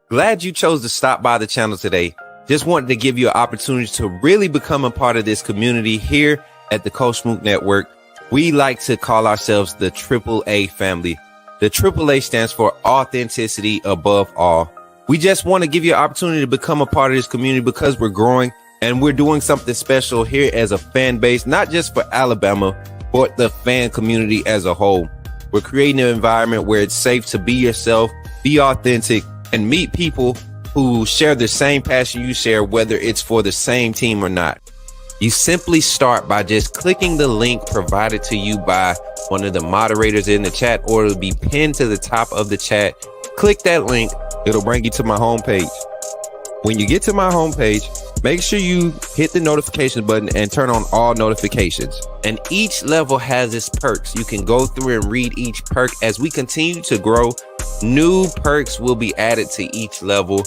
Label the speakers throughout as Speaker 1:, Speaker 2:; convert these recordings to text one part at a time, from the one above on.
Speaker 1: Glad you chose to stop by the channel today. Just wanted to give you an opportunity to really become a part of this community here at the Coach Smook Network. We like to call ourselves the AAA family. The AAA stands for authenticity above all. We just want to give you an opportunity to become a part of this community because we're growing and we're doing something special here as a fan base, not just for Alabama, but the fan community as a whole. We're creating an environment where it's safe to be yourself, be authentic, and meet people who share the same passion you share, whether it's for the same team or not. You simply start by just clicking the link provided to you by one of the moderators in the chat, or it'll be pinned to the top of the chat. Click that link. It'll bring you to my homepage. When you get to my homepage, make sure you hit the notification button and turn on all notifications. And each level has its perks. You can go through and read each perk. As we continue to grow, new perks will be added to each level.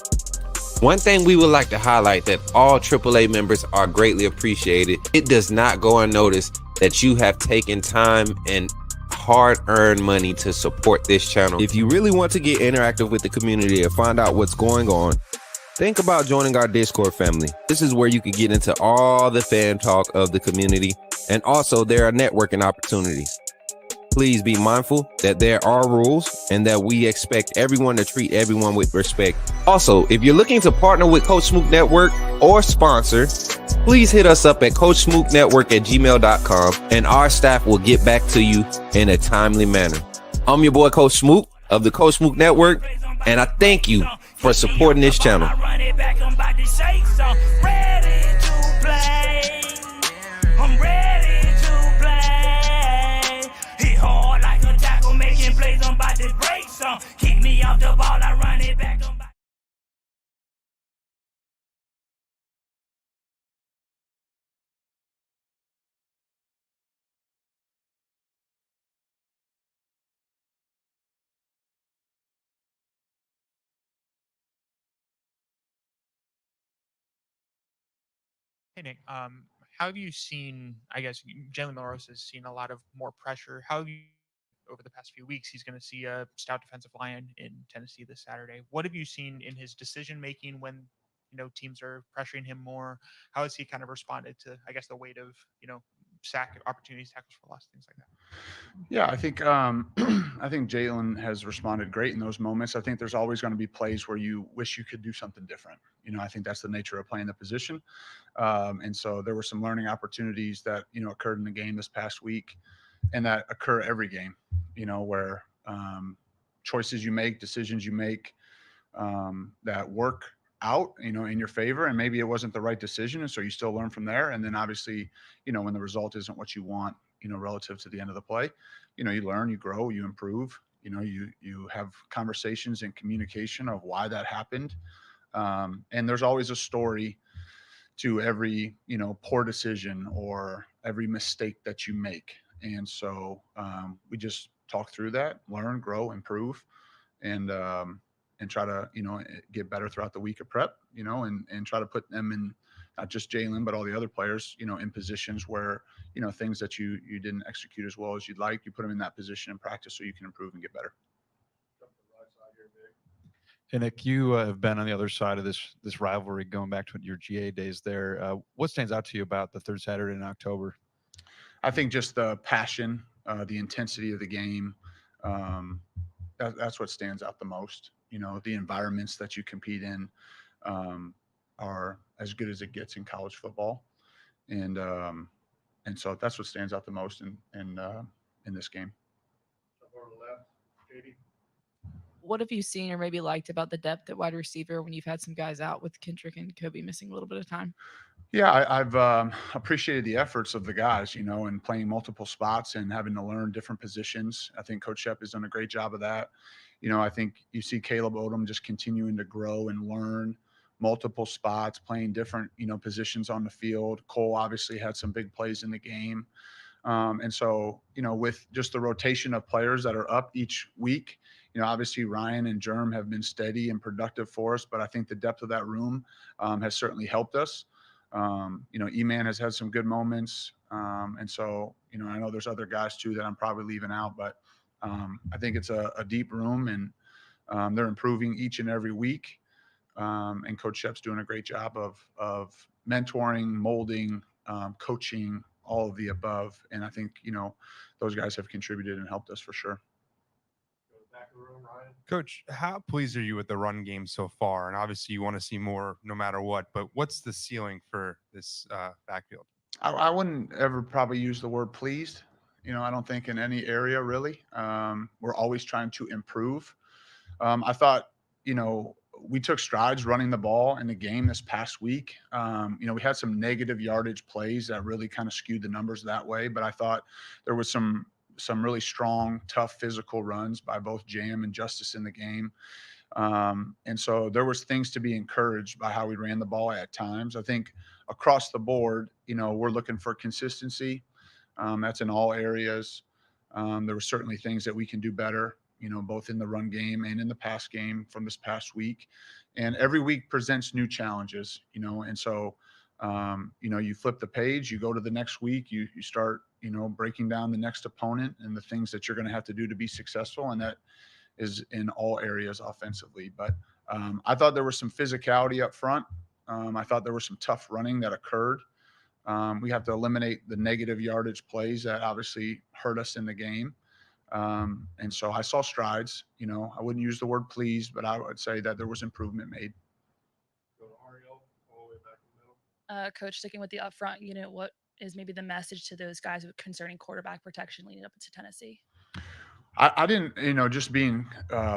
Speaker 1: One thing we would like to highlight that all AAA members are greatly appreciated. It does not go unnoticed that you have taken time and hard-earned money to support this channel. If you really want to get interactive with the community and find out what's going on, think about joining our Discord family. This is where you can get into all the fan talk of the community, and also there are networking opportunities. Please be mindful that there are rules and that we expect everyone to treat everyone with respect. Also, if you're looking to partner with Coach Smook Network or sponsor, please hit us up at coachsmooknetwork@gmail.com and our staff will get back to you in a timely manner. I'm your boy, Coach Smook of the Coach Smook Network, and I thank you for supporting this channel.
Speaker 2: Keep me off the ball, I run it back.
Speaker 3: Hey Nick, how have you seen? I guess Jalen Milroe has seen a lot of more pressure. How have you over the past few weeks? He's going to see a stout defensive line in Tennessee this Saturday. What have you seen in his decision making when teams are pressuring him more? How has he kind of responded to, I guess, the weight of sack opportunities, tackles for loss, things like that?
Speaker 4: Yeah, I think I think Jalen has responded great in those moments. I think there's always going to be plays where you wish you could do something different. I think that's the nature of playing the position. And so there were some learning opportunities that occurred in the game this past week, and that occur every game. Where choices you make, decisions you make that work out, in your favor, and maybe it wasn't the right decision, and so you still learn from there. And then obviously, when the result isn't what you want, relative to the end of the play, you learn, you grow, you improve. You have conversations and communication of why that happened. And there's always a story to every poor decision or every mistake that you make. And so we just talk through that, learn, grow, improve, and try to get better throughout the week of prep, and try to put them in, not just Jalen but all the other players, in positions where things that you didn't execute as well as you'd like, you put them in that position in practice so you can improve and get better.
Speaker 5: And Nick, you have been on the other side of this rivalry going back to your GA days there. What stands out to you about the third Saturday in October?
Speaker 4: I think just the passion, the intensity of the game. That's what stands out the most. The environments that you compete in are as good as it gets in college football, and so that's what stands out the most in this game.
Speaker 6: What have you seen or maybe liked about the depth at wide receiver when you've had some guys out with Kendrick and Kobe missing a little bit of time?
Speaker 4: Yeah, I've appreciated the efforts of the guys, and playing multiple spots and having to learn different positions. I think Coach Shep has done a great job of that. I think you see Caleb Odom just continuing to grow and learn multiple spots, playing different, positions on the field. Cole obviously had some big plays in the game. And so, with just the rotation of players that are up each week, obviously Ryan and Germ have been steady and productive for us, but I think the depth of that room has certainly helped us. E-Man has had some good moments. And so, I know there's other guys too that I'm probably leaving out, but I think it's a deep room, and they're improving each and every week. And Coach Shep's doing a great job of mentoring, molding, coaching, all of the above. And I think, those guys have contributed and helped us for sure.
Speaker 7: Coach, how pleased are you with the run game so far? And obviously, you want to see more no matter what. But what's the ceiling for this backfield?
Speaker 4: I wouldn't ever probably use the word pleased. I don't think in any area really. We're always trying to improve. I thought, we took strides running the ball in the game this past week. We had some negative yardage plays that really kind of skewed the numbers that way, but I thought there was some really strong, tough physical runs by both Jam and Justice in the game. And so there was things to be encouraged by how we ran the ball at times. I think across the board, we're looking for consistency. That's in all areas. There were certainly things that we can do better, both in the run game and in the pass game from this past week. And every week presents new challenges, and so, you flip the page, you go to the next week, you start, breaking down the next opponent and the things that you're going to have to do to be successful. And that is in all areas offensively. But I thought there was some physicality up front. I thought there was some tough running that occurred. We have to eliminate the negative yardage plays that obviously hurt us in the game. And so I saw strides. I wouldn't use the word pleased, but I would say that there was improvement made.
Speaker 8: Coach, sticking with the upfront unit, what is maybe the message to those guys concerning quarterback protection leading up to Tennessee?
Speaker 4: I didn't, just being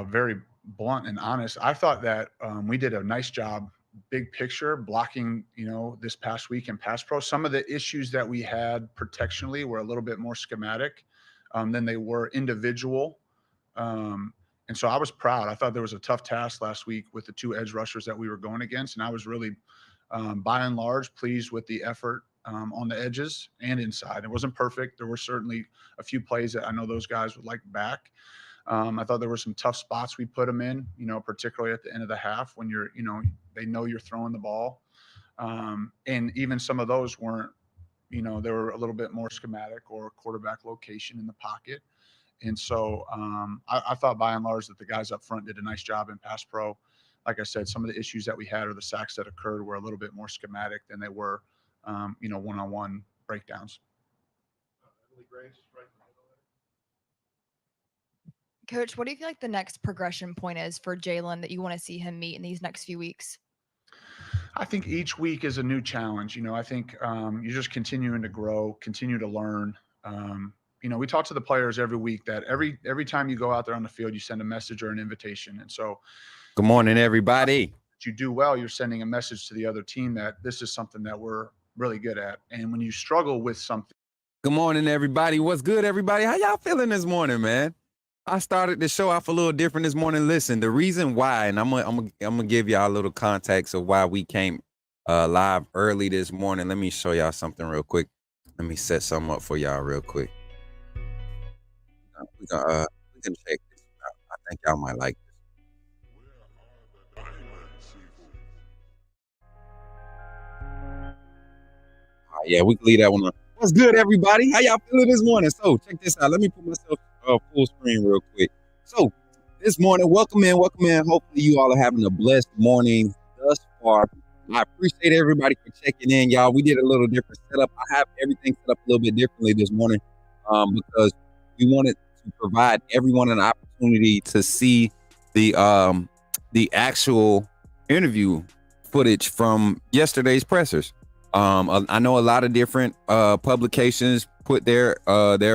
Speaker 4: very blunt and honest, I thought that we did a nice job, big picture, blocking, this past week in pass pro. Some of the issues that we had protectionally were a little bit more schematic than they were individual. And so I was proud. I thought there was a tough task last week with the two edge rushers that we were going against. And I was really, by and large, pleased with the effort on the edges and inside. It wasn't perfect. There were certainly a few plays that I know those guys would like back. I thought there were some tough spots we put them in, particularly at the end of the half when they know you're throwing the ball. And even some of those weren't, they were a little bit more schematic or quarterback location in the pocket. And so I thought by and large that the guys up front did a nice job in pass pro. Like I said, some of the issues that we had or the sacks that occurred were a little bit more schematic than they were, one-on-one breakdowns.
Speaker 9: Coach, what do you feel like the next progression point is for Jalen that you want to see him meet in these next few weeks?
Speaker 4: I think each week is a new challenge. I think you're just continuing to grow, continue to learn. We talk to the players every week that every time you go out there on the field, you send a message or an invitation. And so
Speaker 1: Good morning, everybody.
Speaker 4: if you do well, you're sending a message to the other team that this is something that we're really good at. And when you struggle with something.
Speaker 1: Good morning, everybody. What's good, everybody? How y'all feeling this morning, man? I started the show off a little different this morning. Listen, the reason why, and I'm gonna give y'all a little context of why we came live early this morning. Let me show y'all something real quick. Let me set something up for y'all real quick. We can check this out. I think y'all might like this. Yeah, we can leave that one on. What's good, everybody? How y'all feeling this morning? So check this out. Let me put myself full screen real quick. So this morning, welcome in. Hopefully you all are having a blessed morning thus far. I appreciate everybody for checking in, y'all. We did a little different setup. I have everything set up a little bit differently this morning because we wanted to provide everyone an opportunity to see the actual interview footage from yesterday's pressers. I know a lot of different publications put their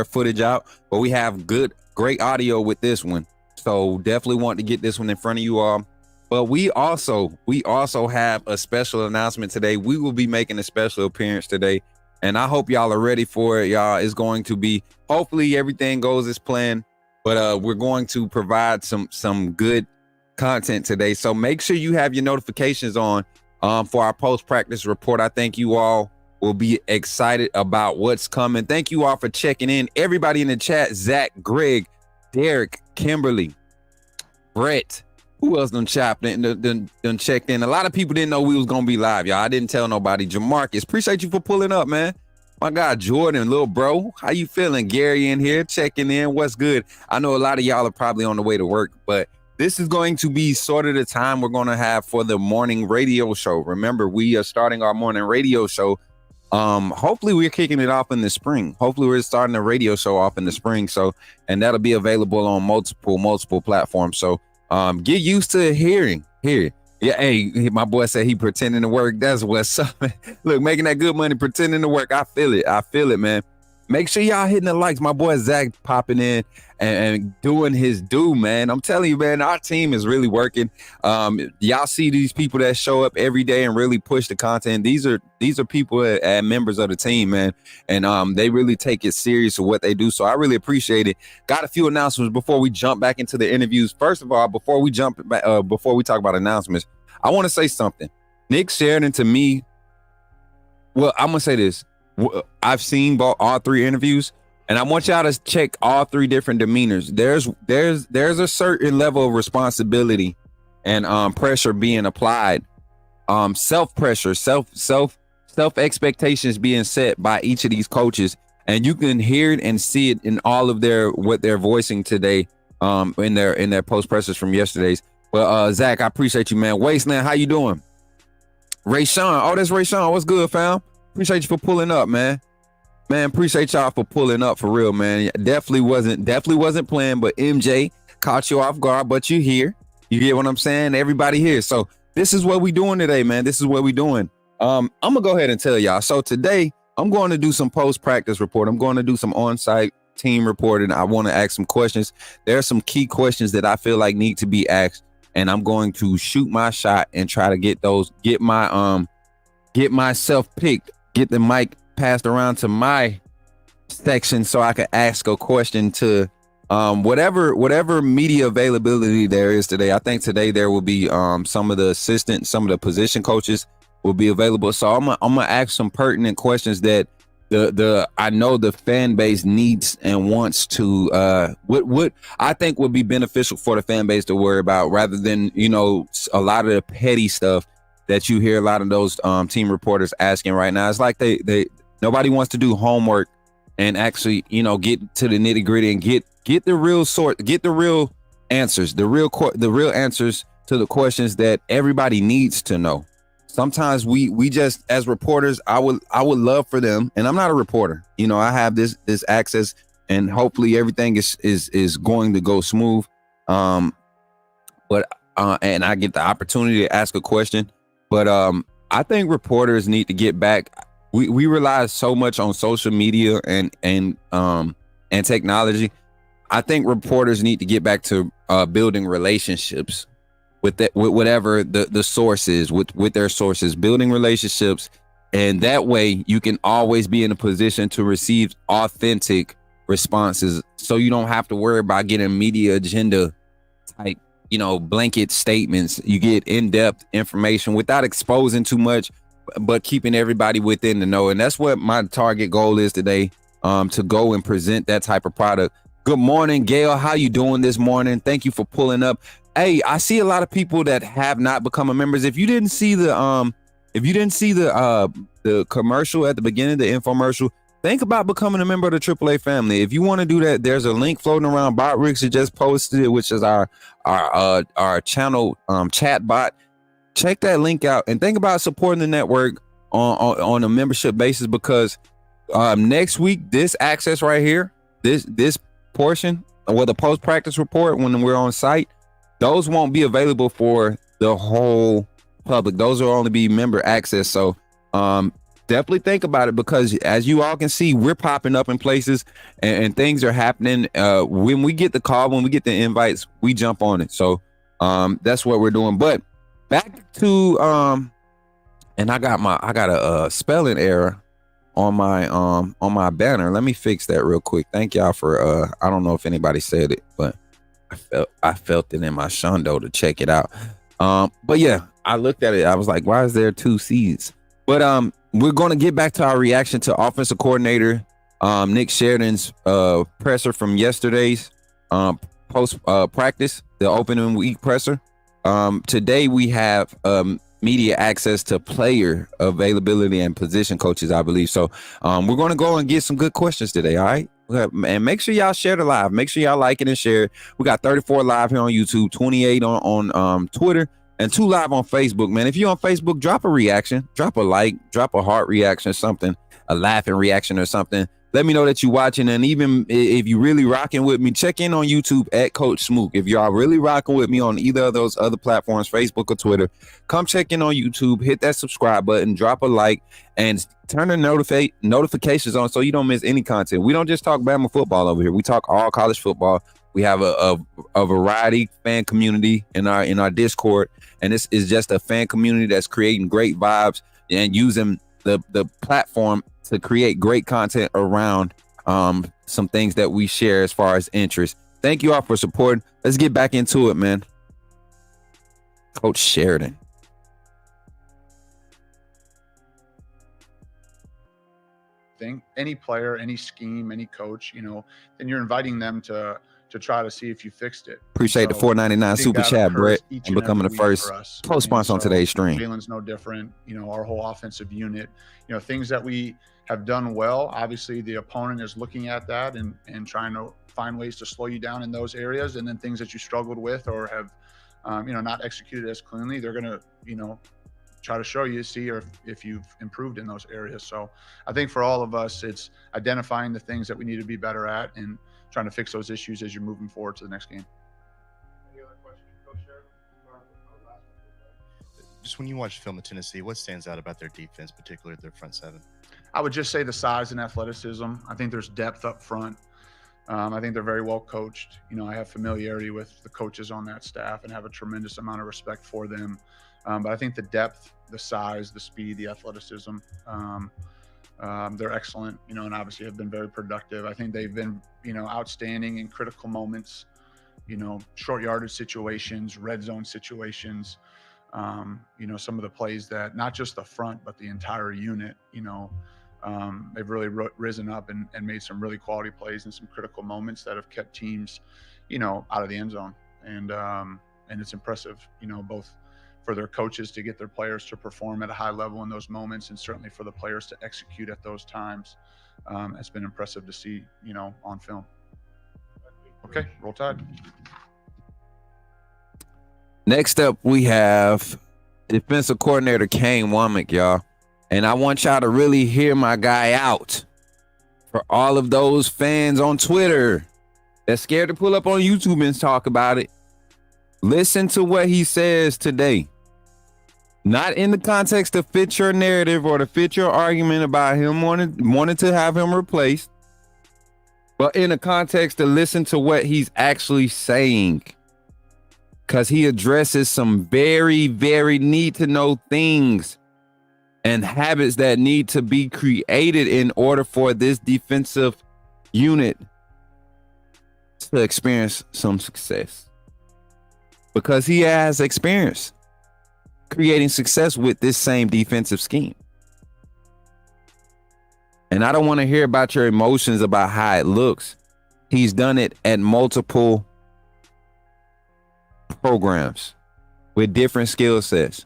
Speaker 1: footage out, but we have great audio with this one. So definitely want to get this one in front of you all. But we also have a special announcement today. We will be making a special appearance today, and I hope y'all are ready for it. Y'all, it's going to be, hopefully everything goes as planned, but we're going to provide some good content today. So make sure you have your notifications on for our post-practice report. I think you all will be excited about what's coming. Thank you all for checking in. Everybody in the chat, Zach, Greg, Derek, Kimberly, Brett, who else done checked in? A lot of people didn't know we was going to be live, y'all. I didn't tell nobody. Jamarcus, appreciate you for pulling up, man. My God, Jordan, little bro, how you feeling? Gary in here checking in. What's good? I know a lot of y'all are probably on the way to work, but this is going to be sort of the time we're going to have for the morning radio show. Remember, we are starting our morning radio show. Hopefully we're kicking it off in the spring. Hopefully we're starting the radio show off in the spring. So, and that'll be available on multiple platforms. So, get used to hearing. Yeah, hey, my boy said he pretending to work. That's what's up. Look, making that good money, pretending to work. I feel it, man. Make sure y'all hitting the likes. My boy Zach popping in and doing his due, man. I'm telling you, man, our team is really working. Y'all see these people that show up every day and really push the content. These are people and members of the team, man. And they really take it serious with what they do. So I really appreciate it. Got a few announcements before we jump back into the interviews. First of all, before we talk about announcements, I want to say something. Nick Sheridan, to me, well, I'm gonna say this. I've seen all 3 interviews, and I want y'all to check all 3 different demeanors. There's a certain level of responsibility and pressure being applied, self-pressure, self expectations being set by each of these coaches, and you can hear it and see it in all of what they're voicing today, in their post pressers from yesterday's. But Zach, I appreciate you, man. Wasteland, how you doing? Ray Sean, oh, that's Ray Sean. What's good, fam? Appreciate you for pulling up, man. Man, appreciate y'all for pulling up for real, man. Definitely wasn't playing, but MJ caught you off guard, but you here. You get what I'm saying? Everybody here. So this is what we doing today, man. This is what we doing. I'm gonna go ahead and tell y'all. So today I'm going to do some post-practice report. I'm going to do some on-site team reporting. I want to ask some questions. There are some key questions that I feel like need to be asked, and I'm going to shoot my shot and try to get myself picked. Get the mic passed around to my section so I can ask a question to whatever media availability there is today. I think today there will be some of the assistants, some of the position coaches will be available. So I'm gonna ask some pertinent questions that I know the fan base needs and wants to what I think would be beneficial for the fan base to worry about, rather than a lot of the petty stuff that you hear a lot of those team reporters asking right now. It's like nobody wants to do homework and actually, get to the nitty gritty and get the real answers, the real answers to the questions that everybody needs to know. Sometimes we just, as reporters, I would love for them, and I'm not a reporter, I have this access, and hopefully everything is going to go smooth. And I get the opportunity to ask a question. But I think reporters need to get back. We rely so much on social media and technology. I think reporters need to get back to building relationships with whatever the source is, with their sources, building relationships. And that way you can always be in a position to receive authentic responses, so you don't have to worry about getting media agenda type blanket statements. You get in-depth information without exposing too much, but keeping everybody within the know. And that's what my target goal is today, to go and present that type of product. Good morning, Gail. How you doing this morning? Thank you for pulling up. Hey, I see a lot of people that have not become a members. If you didn't see the commercial at the beginning, the infomercial, think about becoming a member of the AAA family. If you want to do that, there's a link floating around. Bot Ricks just posted it, which is our channel chat bot. Check that link out and think about supporting the network on a membership basis, because next week, this access right here, this portion with the post practice report when we're on site, those won't be available for the whole public. Those will only be member access. So definitely think about it, because as you all can see, we're popping up in places and things are happening. When we get the call, when we get the invites, we jump on it. So that's what we're doing. But back to and I got a spelling error on my banner. Let me fix that real quick. Thank y'all for I don't know if anybody said it, but I felt it in my shundo to check it out. But yeah, I looked at it. I was like, why is there 2 C's? But we're going to get back to our reaction to offensive coordinator Nick Sheridan's presser from yesterday's post practice, the opening week presser. Today we have media access to player availability and position coaches, I believe. So we're going to go and get some good questions today. All right. And make sure y'all share the live. Make sure y'all like it and share it. We got 34 live here on YouTube, 28 on Twitter, and 2 live on Facebook, man. If you're on Facebook, drop a reaction, drop a like, drop a heart reaction or something, a laughing reaction or something. Let me know that you're watching. And even if you really rocking with me, check in on YouTube at Coach Smook. If y'all really rocking with me on either of those other platforms, Facebook or Twitter, come check in on YouTube, hit that subscribe button, drop a like, and turn the notifications on so you don't miss any content. We don't just talk Bama football over here. We talk all college football. We have a variety fan community in our Discord, and this is just a fan community that's creating great vibes and using the platform to create great content around some things that we share as far as interest. Thank you all for supporting. Let's get back into it, man. Coach Sheridan.
Speaker 4: Thing, any player, any scheme, any coach, then you're inviting them to try to see if you fixed it.
Speaker 1: Appreciate the $4.99 super chat, Brett, and becoming the first co-sponsor on today's stream.
Speaker 4: Jalen's no different. Our whole offensive unit, things that we have done well. Obviously, the opponent is looking at that and trying to find ways to slow you down in those areas. And then things that you struggled with or have, not executed as cleanly, they're going to, try to show you, see if you've improved in those areas. So I think for all of us, it's identifying the things that we need to be better at and trying to fix those issues as you're moving forward to the next game.
Speaker 10: Any other questions, Coach Sheridan? Just when you watch film of Tennessee, what stands out about their defense, particularly their front seven?
Speaker 4: I would just say the size and athleticism. I think there's depth up front. I think they're very well coached. I have familiarity with the coaches on that staff and have a tremendous amount of respect for them. But I think the depth, the size, the speed, the athleticism, they're excellent, and obviously have been very productive. I think they've been, outstanding in critical moments, short yardage situations, red zone situations, some of the plays that not just the front, but the entire unit, they've really risen up and made some really quality plays in some critical moments that have kept teams, out of the end zone. And it's impressive, both for their coaches to get their players to perform at a high level in those moments, and certainly for the players to execute at those times. It's been impressive to see, on film. Okay, roll Tide.
Speaker 1: Next up, we have defensive coordinator Kane Womack, y'all. And I want y'all to really hear my guy out. For all of those fans on Twitter that's scared to pull up on YouTube and talk about it, listen to what he says today. Not in the context to fit your narrative or to fit your argument about him wanting to have him replaced, but in the context to listen to what he's actually saying. Because he addresses some very, very need to know things and habits that need to be created in order for this defensive unit to experience some success. Because he has experience creating success with this same defensive scheme. And I don't want to hear about your emotions about how it looks. He's done it at multiple programs with different skill sets.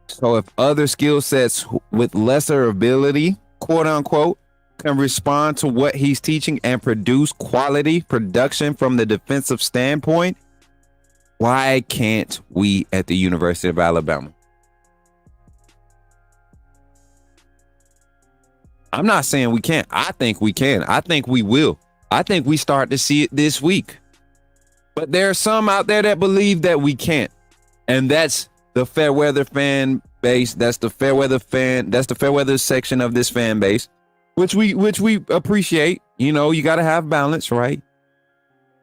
Speaker 1: So if other skill sets with lesser ability, quote unquote, can respond to what he's teaching and produce quality production from the defensive standpoint, why can't we at the University of Alabama? I'm not saying we can't. I think we can. I think we will. I think we start to see it this week. But there are some out there that believe that we can't. And that's the Fairweather fan base. That's the Fairweather fan. That's the Fairweather section of this fan base, which we appreciate. You got to have balance, right?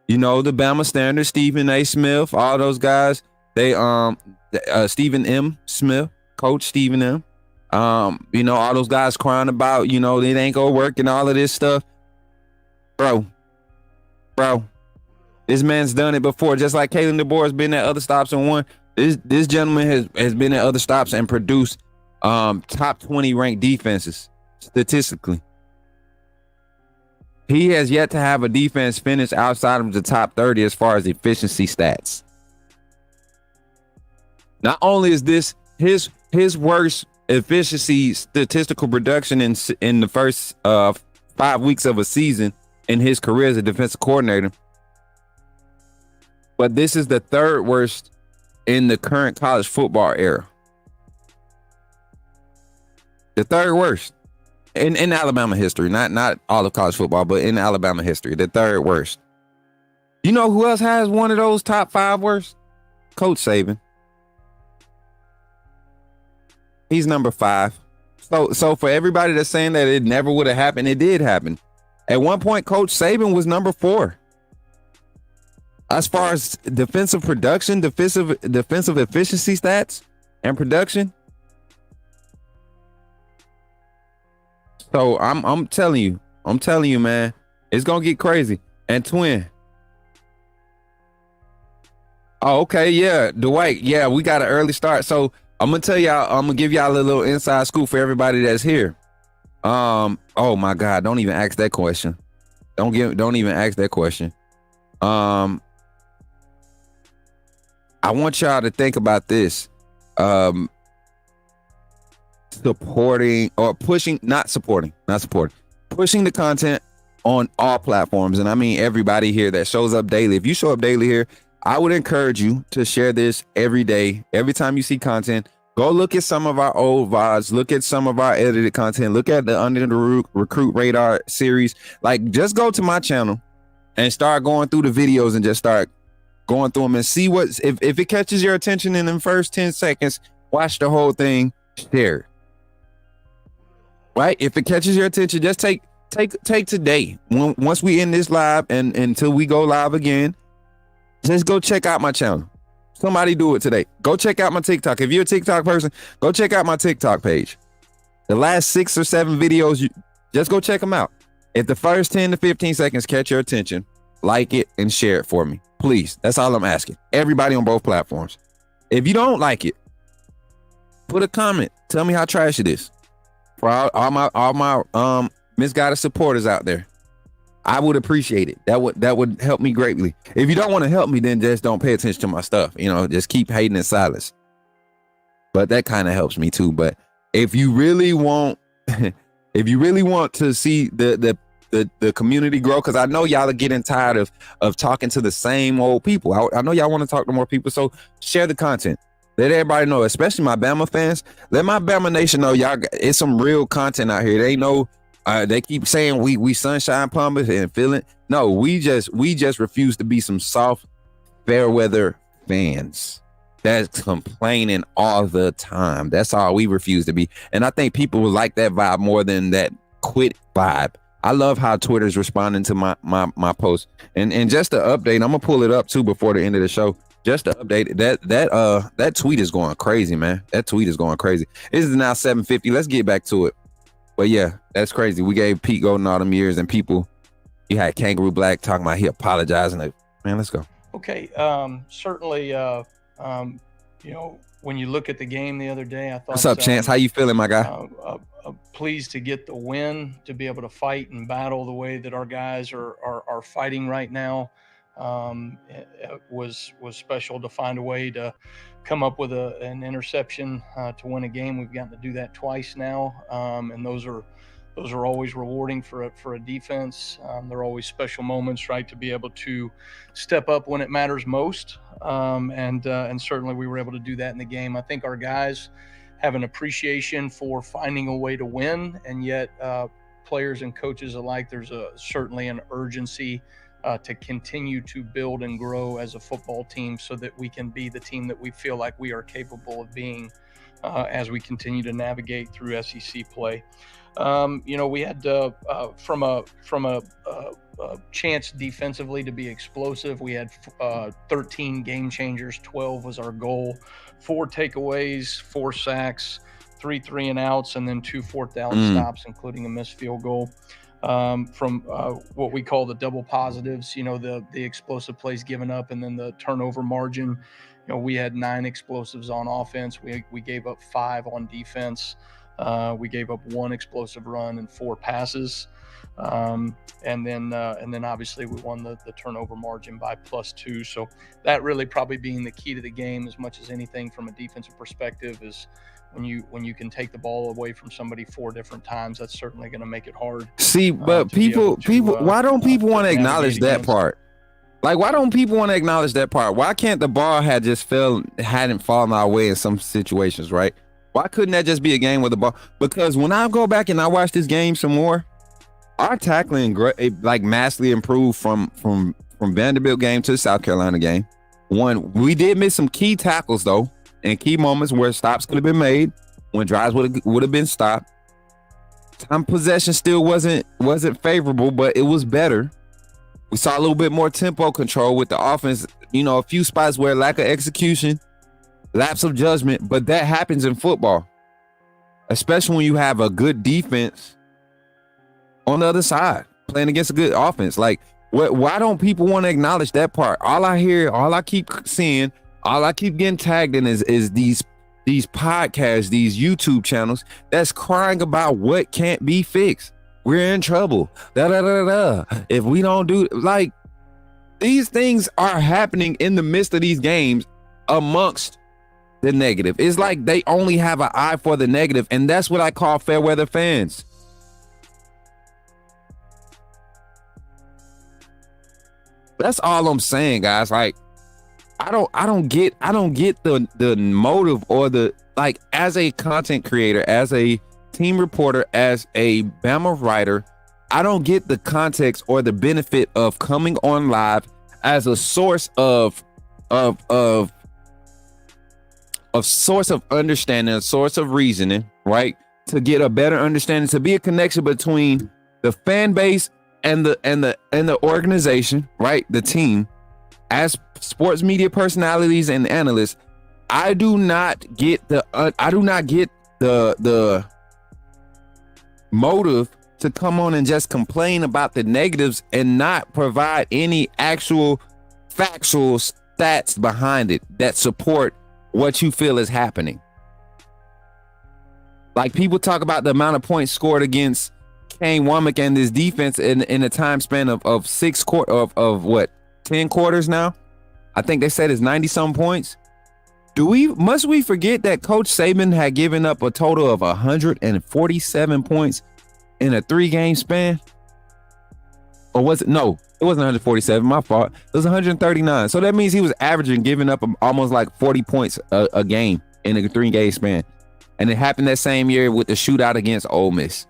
Speaker 1: The Bama Standard, Stephen A. Smith, all those guys, they Stephen M. Smith, Coach Stephen M. All those guys crying about, it ain't gonna work and all of this stuff. Bro, this man's done it before, just like Kalen DeBoer has been at other stops and won. This gentleman has been at other stops and produced top 20 ranked defenses statistically. He has yet to have a defense finish outside of the top 30 as far as efficiency stats. Not only is this his worst efficiency statistical production in the first 5 weeks of a season in his career as a defensive coordinator. But this is the third worst in the current college football era. The third worst in Alabama history, not all of college football, but in Alabama history, the third worst. You know who else has one of those top 5 worst? Coach Saban. He's number 5. So for everybody that's saying that it never would have happened, it did happen. At one point, Coach Saban was number 4. As far as defensive production, defensive efficiency stats and production. So I'm telling you, man, it's gonna get crazy. And Twin. Oh, okay, yeah, Dwight, yeah, we got an early start. So I'm gonna give y'all a little inside scoop for everybody that's here. Oh my God, don't even ask that question. Don't even ask that question. I want y'all to think about this. Pushing the content on all platforms. And I mean everybody here that shows up daily. If you show up daily here, I would encourage you to share this every day. Every time you see content, go look at some of our old VODs, look at some of our edited content, look at the Under the Recruit Radar series. Like, just go to my channel and start going through the videos and just start going through them and see if it catches your attention in the first 10 seconds, watch the whole thing, share it. Right? If it catches your attention, just take today. Once we end this live and until we go live again, just go check out my channel. Somebody do it today. Go check out my TikTok. If you're a TikTok person, go check out my TikTok page. The last 6 or 7 videos, just go check them out. If the first 10 to 15 seconds catch your attention, like it and share it for me. Please. That's all I'm asking. Everybody on both platforms. If you don't like it, put a comment. Tell me how trash it is. For all my misguided supporters out there, I would appreciate it. That would help me greatly. If you don't want to help me, then just don't pay attention to my stuff. Just keep hating in silence. But that kind of helps me too. But if you really want, to see the community grow, because I know y'all are getting tired of talking to the same old people. I know y'all want to talk to more people. So share the content. Let everybody know, especially my Bama fans. Let my Bama Nation know y'all. It's some real content out here. They know. They keep saying we sunshine pumpers and feeling. No, we just refuse to be some soft, fair weather fans that's complaining all the time. That's all we refuse to be. And I think people would like that vibe more than that quit vibe. I love how Twitter's responding to my post. And just to update, I'm gonna pull it up too before the end of the show. Just to update that tweet is going crazy, man. That tweet is going crazy. It is now 7:50. Let's get back to it. But yeah, that's crazy. We gave Pete Golden all them years, and people, you had Kangaroo Black talking about he apologizing. Man, let's go.
Speaker 11: Okay, certainly, when you look at the game the other day, I thought.
Speaker 1: What's up, Chance? How you feeling, my guy?
Speaker 11: Pleased to get the win, to be able to fight and battle the way that our guys are fighting right now. It was special to find a way to come up with an interception to win a game. We've gotten to do that twice now, and those are always rewarding for a defense. They're always special moments, right, to be able to step up when it matters most. And certainly we were able to do that in the game. I think our guys have an appreciation for finding a way to win, and yet players and coaches alike, there's certainly an urgency to continue to build and grow as a football team so that we can be the team that we feel like we are capable of being as we continue to navigate through SEC play. We had from a chance defensively to be explosive. We had 13 game changers, 12 was our goal, 4 takeaways, 4 sacks, 3 3-and-outs, and then 2 fourth down stops, including a missed field goal. From what we call the double positives, the explosive plays given up and then the turnover margin. We had 9 explosives on offense. We gave up 5 on defense. We gave up 1 explosive run and 4 passes. And then obviously we won the turnover margin by +2. So that really probably being the key to the game as much as anything from a defensive perspective is when you can take the ball away from somebody 4 different times, that's certainly going to make it hard.
Speaker 1: See, but people, why don't people want to acknowledge that part? Like, why don't people want to acknowledge that part? Why can't the ball hadn't fallen our way in some situations, right? Why couldn't that just be a game with the ball? Because when I go back and I watch this game some more, our tackling like massively improved from Vanderbilt game to the South Carolina game. We did miss some key tackles though, and key moments where stops could have been made, when drives would have been stopped. Time possession still wasn't favorable, but it was better. We saw a little bit more tempo control with the offense. A few spots where lack of execution, lapse of judgment, but that happens in football, especially when you have a good defense on the other side playing against a good offense. Like, why don't people want to acknowledge that part? All I keep seeing, all I keep getting tagged in is these podcasts, these YouTube channels that's crying about what can't be fixed. We're in trouble. If we don't do, like, these things are happening in the midst of these games amongst the negative. It's like they only have an eye for the negative, and that's what I call fair weather fans. That's all I'm saying, guys. Like, I don't get the motive or the, like, as a content creator, as a team reporter, as a Bama writer, I don't get the context or the benefit of coming on live as a source of source of understanding, a source of reasoning, right? To get a better understanding, to be a connection between the fan base and the organization, right? The team. As sports media personalities and analysts, I do not get the motive to come on and just complain about the negatives and not provide any actual factual stats behind it that support what you feel is happening. Like, people talk about the amount of points scored against Kane Womack and this defense in a time span of 10 quarters now. I think they said it's 90 some points. Must we forget that Coach Saban had given up a total of 147 points in a 3-game span? Or was it? No, it wasn't 147. My fault. It was 139. So that means he was averaging giving up almost like 40 points a game in a 3-game span. And it happened that same year with the shootout against Ole Miss.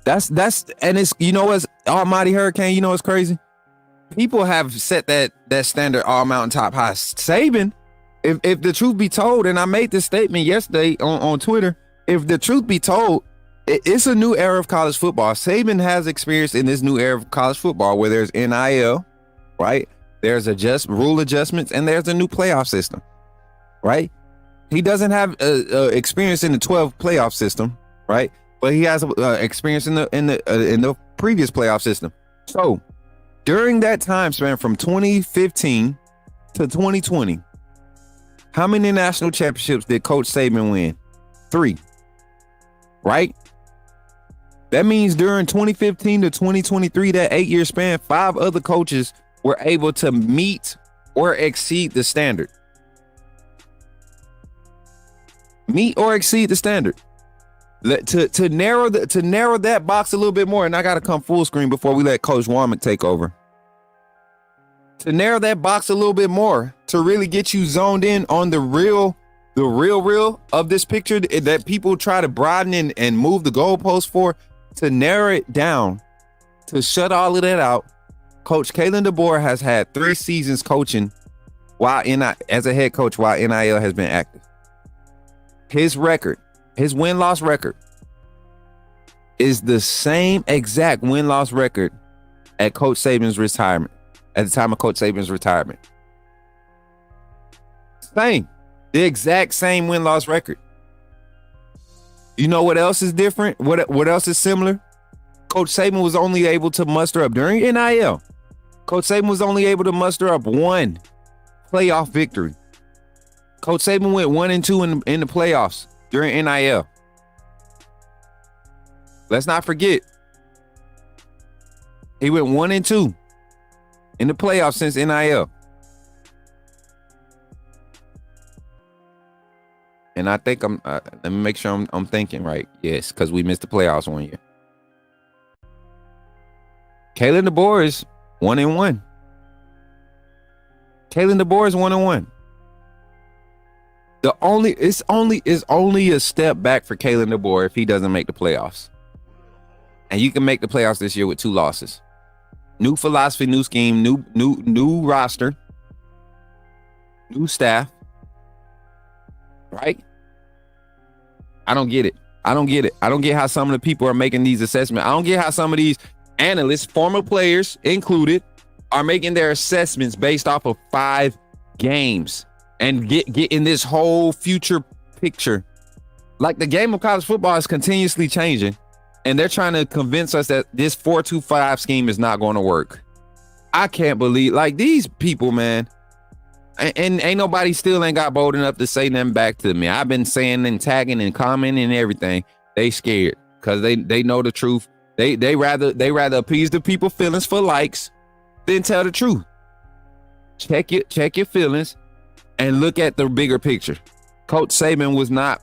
Speaker 1: That's and it's, what's almighty hurricane, what's crazy? People have set that standard all mountaintop high. Saban, if the truth be told, and I made this statement yesterday on Twitter, if the truth be told, it's a new era of college football. Saban has experience in this new era of college football where there's NIL, right? There's rule adjustments, and there's a new playoff system, right? He doesn't have experience in the 12 playoff system, right? But he has experience in the previous playoff system. So during that time span from 2015 to 2020, how many national championships did Coach Saban win? 3, right? That means during 2015 to 2023, that 8-year span, 5 other coaches were able to meet or exceed the standard. Meet or exceed the standard. To narrow that box a little bit more, and I got to come full screen before we let Coach Womack take over. To narrow that box a little bit more, to really get you zoned in on the real of this picture that people try to broaden and move the goalposts for, to narrow it down, to shut all of that out. Coach Kalen DeBoer has had 3 seasons coaching as a head coach while NIL has been active. His win-loss record is the same exact win-loss record at Coach Saban's retirement, at the time of Coach Saban's retirement. The exact same win-loss record. You know what else is different? What else is similar? Coach Saban was only able to muster up during NIL. Coach Saban was only able to muster up 1 playoff victory. Coach Saban went 1-2 in the playoffs during NIL. Let's not forget. He went 1-2 in the playoffs since NIL. And I think let me make sure I'm thinking right. Yes, because we missed the playoffs one year. Kalen DeBoer is 1-1. Kalen DeBoer is 1-1. It's only a step back for Kalen DeBoer if he doesn't make the playoffs. And you can make the playoffs this year with 2 losses. New philosophy, new scheme, new roster, new staff. Right? I don't get it. I don't get how some of the people are making these assessments. I don't get how some of these analysts, former players included, are making their assessments based off of 5 games and getting this whole future picture. Like, the game of college football is continuously changing, and they're trying to convince us that this 4-2-5 scheme is not going to work. I can't believe, like, these people, man. And ain't nobody still ain't got bold enough to say nothing back to me. I've been saying and tagging and commenting and everything. They scared because they know the truth. They rather appease the people feelings for likes than tell the truth. Check your feelings and look at the bigger picture. Coach Saban was not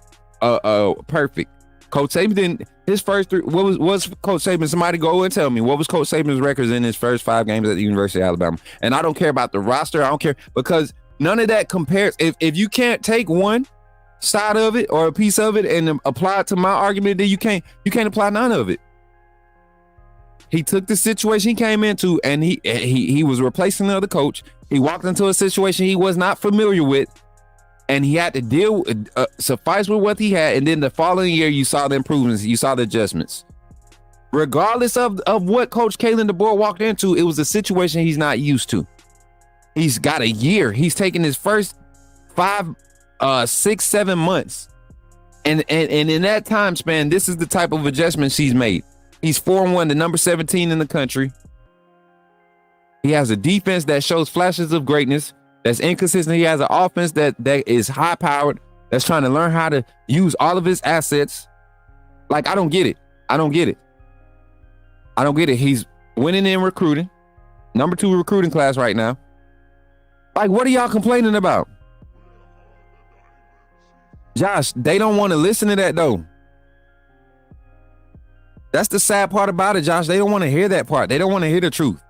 Speaker 1: perfect. Coach Saban didn't, his first 3, what was Coach Saban? Somebody go and tell me, what was Coach Saban's records in his first 5 games at the University of Alabama? And I don't care about the roster. I don't care, because none of that compares. If you can't take one side of it or a piece of it and apply it to my argument, then you can't apply none of it. He took the situation he came into, and he was replacing the other coach. He walked into a situation he was not familiar with, and he had to deal with, suffice with what he had. And then the following year, you saw the improvements, you saw the adjustments. Regardless of what Coach Kalen DeBoer walked into, it was a situation he's not used to. He's got a year. He's taken his first 5, 6, 7 months. And in that time span, this is the type of adjustments he's made. He's 4-1, the number 17 in the country. He has a defense that shows flashes of greatness, that's inconsistent. He has an offense that is high-powered, that's trying to learn how to use all of his assets. Like, I don't get it. He's winning in recruiting. Number 2 recruiting class right now. Like, what are y'all complaining about? Josh, they don't want to listen to that, though. That's the sad part about it, Josh. They don't want to hear that part. They don't want to hear the truth.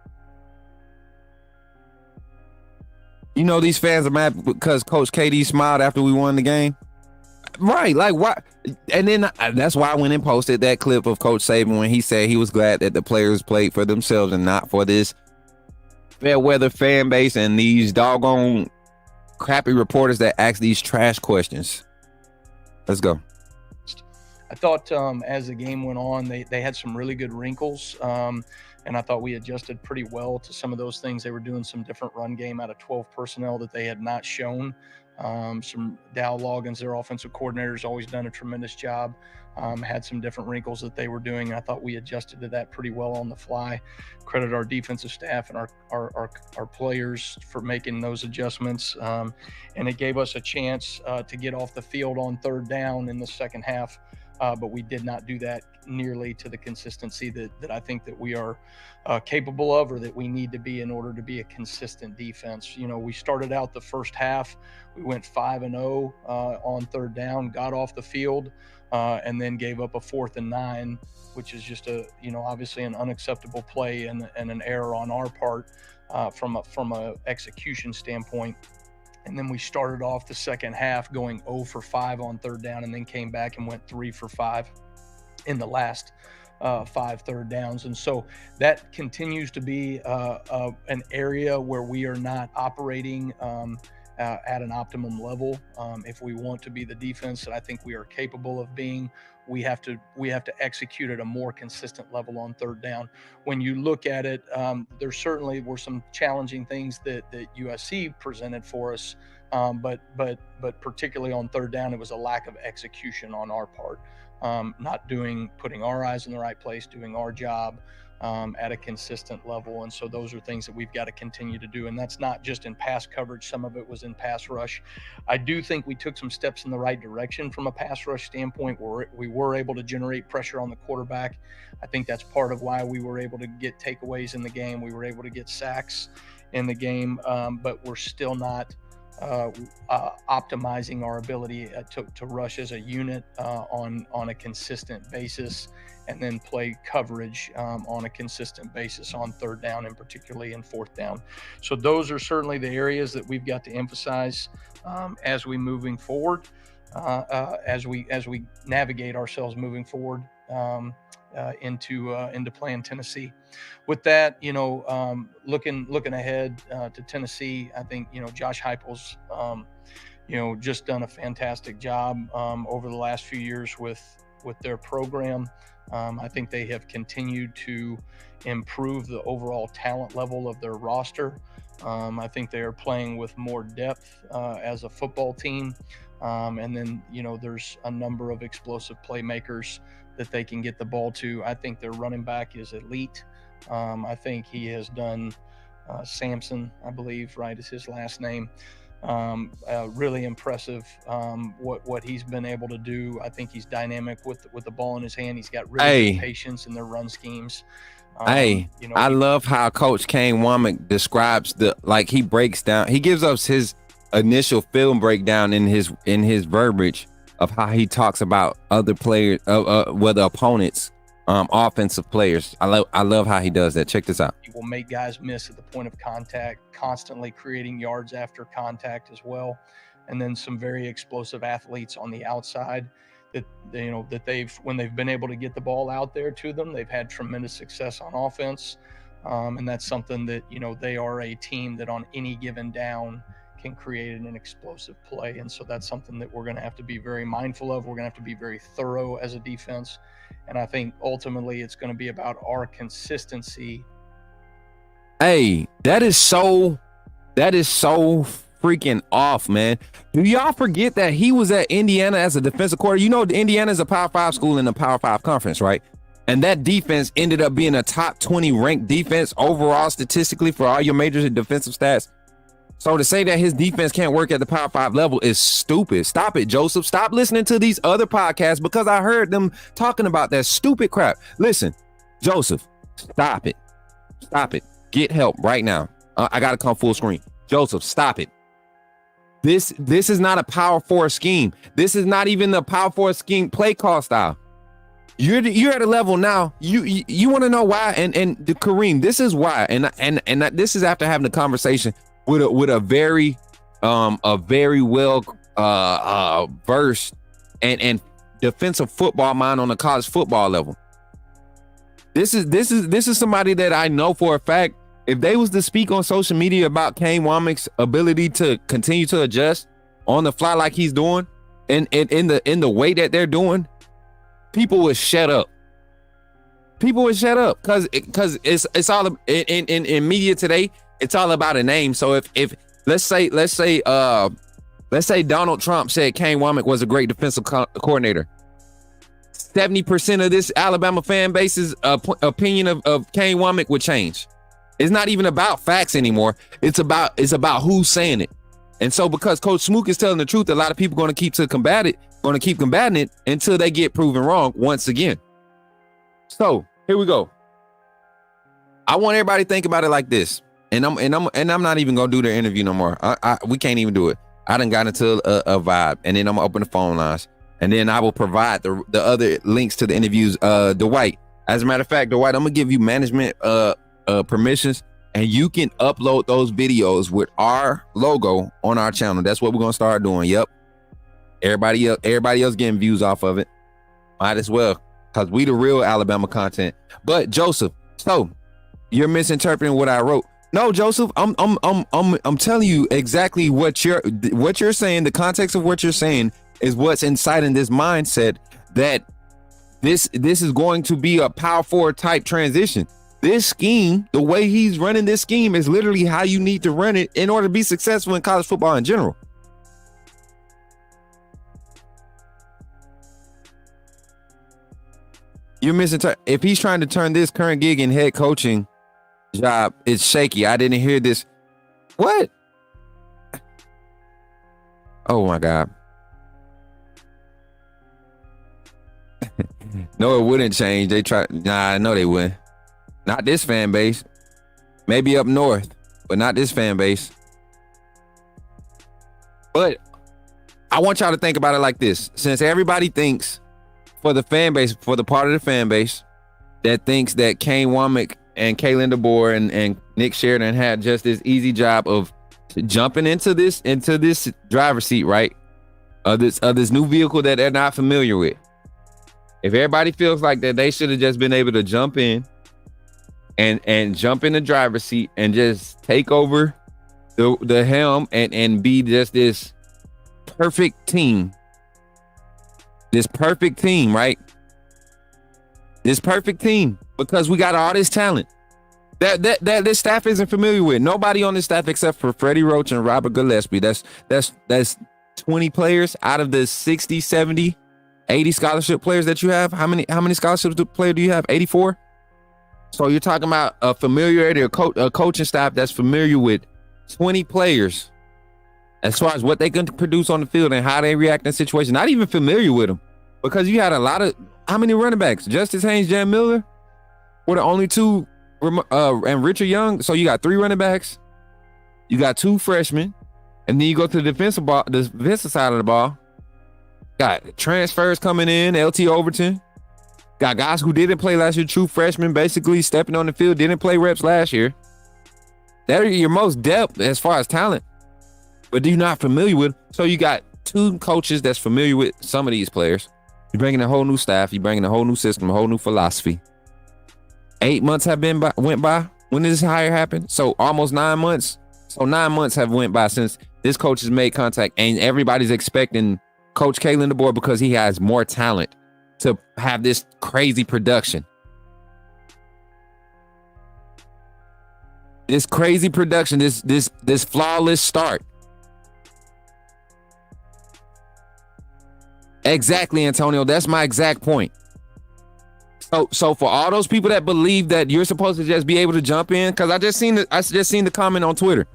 Speaker 1: You know, these fans are mad because Coach KD smiled after we won the game. Right, like, why? And then that's why I went and posted that clip of Coach Saban when he said he was glad that the players played for themselves and not for this fair weather fan base and these doggone crappy reporters that ask these trash questions. Let's go.
Speaker 11: I thought as the game went on, they had some really good wrinkles, and I thought we adjusted pretty well to some of those things. They were doing some different run game out of 12 personnel that they had not shown. Some Dow Loggins, their offensive coordinator, has always done a tremendous job. Had some different wrinkles that they were doing. I thought we adjusted to that pretty well on the fly. Credit our defensive staff and our players for making those adjustments. And it gave us a chance to get off the field on 3rd down in the second half. But we did not do that nearly to the consistency that I think that we are capable of, or that we need to be in order to be a consistent defense. You know, we started out the first half, we went 5-0 on 3rd down, got off the field, and then gave up a 4th and 9, which is just obviously an unacceptable play and an error on our part from a execution standpoint. And then we started off the second half going 0 for 5 on 3rd down, and then came back and went 3 for 5 in the last 5 3rd downs. And so that continues to be an area where we are not operating at an optimum level. If we want to be the defense that I think we are capable of being, we have to execute at a more consistent level on 3rd down. When you look at it, there certainly were some challenging things that USC presented for us, but particularly on 3rd down, it was a lack of execution on our part. not putting our eyes in the right place, doing our job at a consistent level. And so those are things that we've got to continue to do. And that's not just in pass coverage. Some of it was in pass rush. I do think we took some steps in the right direction from a pass rush standpoint, where we were able to generate pressure on the quarterback. I think that's part of why we were able to get takeaways in the game. We were able to get sacks in the game, but we're still not optimizing our ability to rush as a unit on a consistent basis, and then play coverage on a consistent basis on third down and particularly in fourth down. So those are certainly the areas that we've got to emphasize as we moving forward, as we navigate ourselves moving forward into playing Tennessee. With that, looking ahead to Tennessee, I think Josh Heupel's just done a fantastic job over the last few years with their program. I think they have continued to improve the overall talent level of their roster. I think they are playing with more depth as a football team. And then, there's a number of explosive playmakers that they can get the ball to. I think their running back is elite. I think he has done Sampson, I believe, right, is his last name. Really impressive what he's been able to do. I think he's dynamic with the ball in his hand. He's got really good patience in their run schemes.
Speaker 1: I love how Coach Kane Womack describes he breaks down. He gives us his initial film breakdown in his verbiage of how he talks about other players, the opponents, offensive players. I love how he does that. Check this out.
Speaker 11: He will make guys miss at the point of contact, constantly creating yards after contact as well. And then some very explosive athletes on the outside that when they've been able to get the ball out there to them, they've had tremendous success on offense. And that's something that, they are a team that on any given down can create an explosive play. And so that's something that we're going to have to be very mindful of. We're going to have to be very thorough as a defense. And I think ultimately it's going to be about our consistency.
Speaker 1: Hey, that is so freaking off, man. Do y'all forget that he was at Indiana as a defensive coordinator? Indiana is a Power 5 school in the Power 5 conference, right? And that defense ended up being a top 20 ranked defense overall statistically for all your majors and defensive stats. So to say that his defense can't work at the Power 5 level is stupid. Stop it, Joseph. Stop listening to these other podcasts because I heard them talking about that stupid crap. Listen, Joseph, stop it. Stop it. Get help right now. I got to come full screen. Joseph, stop it. This is not a Power 4 scheme. This is not even the Power 4 scheme play call style. You're at a level now. You want to know why? And Kareem, this is why. And this is after having a conversation with a very well versed and defensive football mind on the college football level. This is somebody that I know for a fact. If they was to speak on social media about Kane Womack's ability to continue to adjust on the fly like he's doing, and in the way that they're doing, people would shut up. People would shut up because it's all in media today. It's all about a name. So if let's say Donald Trump said Kane Womack was a great defensive coordinator, 70% of this Alabama fan base's opinion of Kane Womack would change. It's not even about facts anymore. It's about who's saying it. And so because Coach Smook is telling the truth, a lot of people going to keep combating it until they get proven wrong once again. So here we go. I want everybody to think about it like this. And I'm not even gonna do the interview no more. We can't even do it. I done got into a vibe, and then I'm gonna open the phone lines, and then I will provide the other links to the interviews. Dwight, as a matter of fact, Dwight, I'm gonna give you management permissions, and you can upload those videos with our logo on our channel. That's what we're gonna start doing. Yep. Everybody else getting views off of it. Might as well, cause we the real Alabama content. But Joseph, so you're misinterpreting what I wrote. No, Joseph, I'm telling you exactly what you're saying. The context of what you're saying is what's inciting this mindset that this is going to be a Power 4 type transition. This scheme, the way he's running this scheme, is literally how you need to run it in order to be successful in college football in general. You're missing. If he's trying to turn this current gig in head coaching job, it's shaky. I didn't hear this. What? Oh my God. No, it wouldn't change. They try. Nah, I know they wouldn't. Not this fan base. Maybe up north, but not this fan base. But I want y'all to think about it like this. Since everybody thinks, for the fan base, for the part of the fan base that thinks that Kane Womack and Kalen DeBoer and Nick Sheridan had just this easy job of jumping into this driver's seat, right? Of this new vehicle that they're not familiar with. If everybody feels like that, they should have just been able to jump in and jump in the driver's seat and just take over the helm and be just this perfect team. This perfect team, right? This perfect team, because we got all this talent that this staff isn't familiar with. Nobody on this staff except for Freddie Roach and Robert Gillespie. That's 20 players out of the 60, 70, 80 scholarship players that you have. How many scholarship players do you have? 84. So you're talking about a familiarity, a coaching staff that's familiar with 20 players as far as what they can produce on the field and how they react in situations. Not even familiar with them, because you had a lot of, how many running backs? Justice Haynes, Jan Miller were the only two, and Richard Young. So you got 3 running backs, you got 2 freshmen, and then you go to the defensive side of the ball. Got transfers coming in, LT Overton. Got guys who didn't play last year, true freshmen, basically stepping on the field, didn't play reps last year. That are your most depth as far as talent, but you're not familiar with. So you got 2 coaches that's familiar with some of these players. You're bringing a whole new staff. You're bringing a whole new system, a whole new philosophy. 8 months went by when this hire happened. So almost 9 months. So 9 months have went by since this coach has made contact, and everybody's expecting Coach Kalen DeBoer, because he has more talent, to have this crazy production. This crazy production, this flawless start. Exactly, Antonio. That's my exact point. So for all those people that believe that you're supposed to just be able to jump in, because I just seen the comment on Twitter.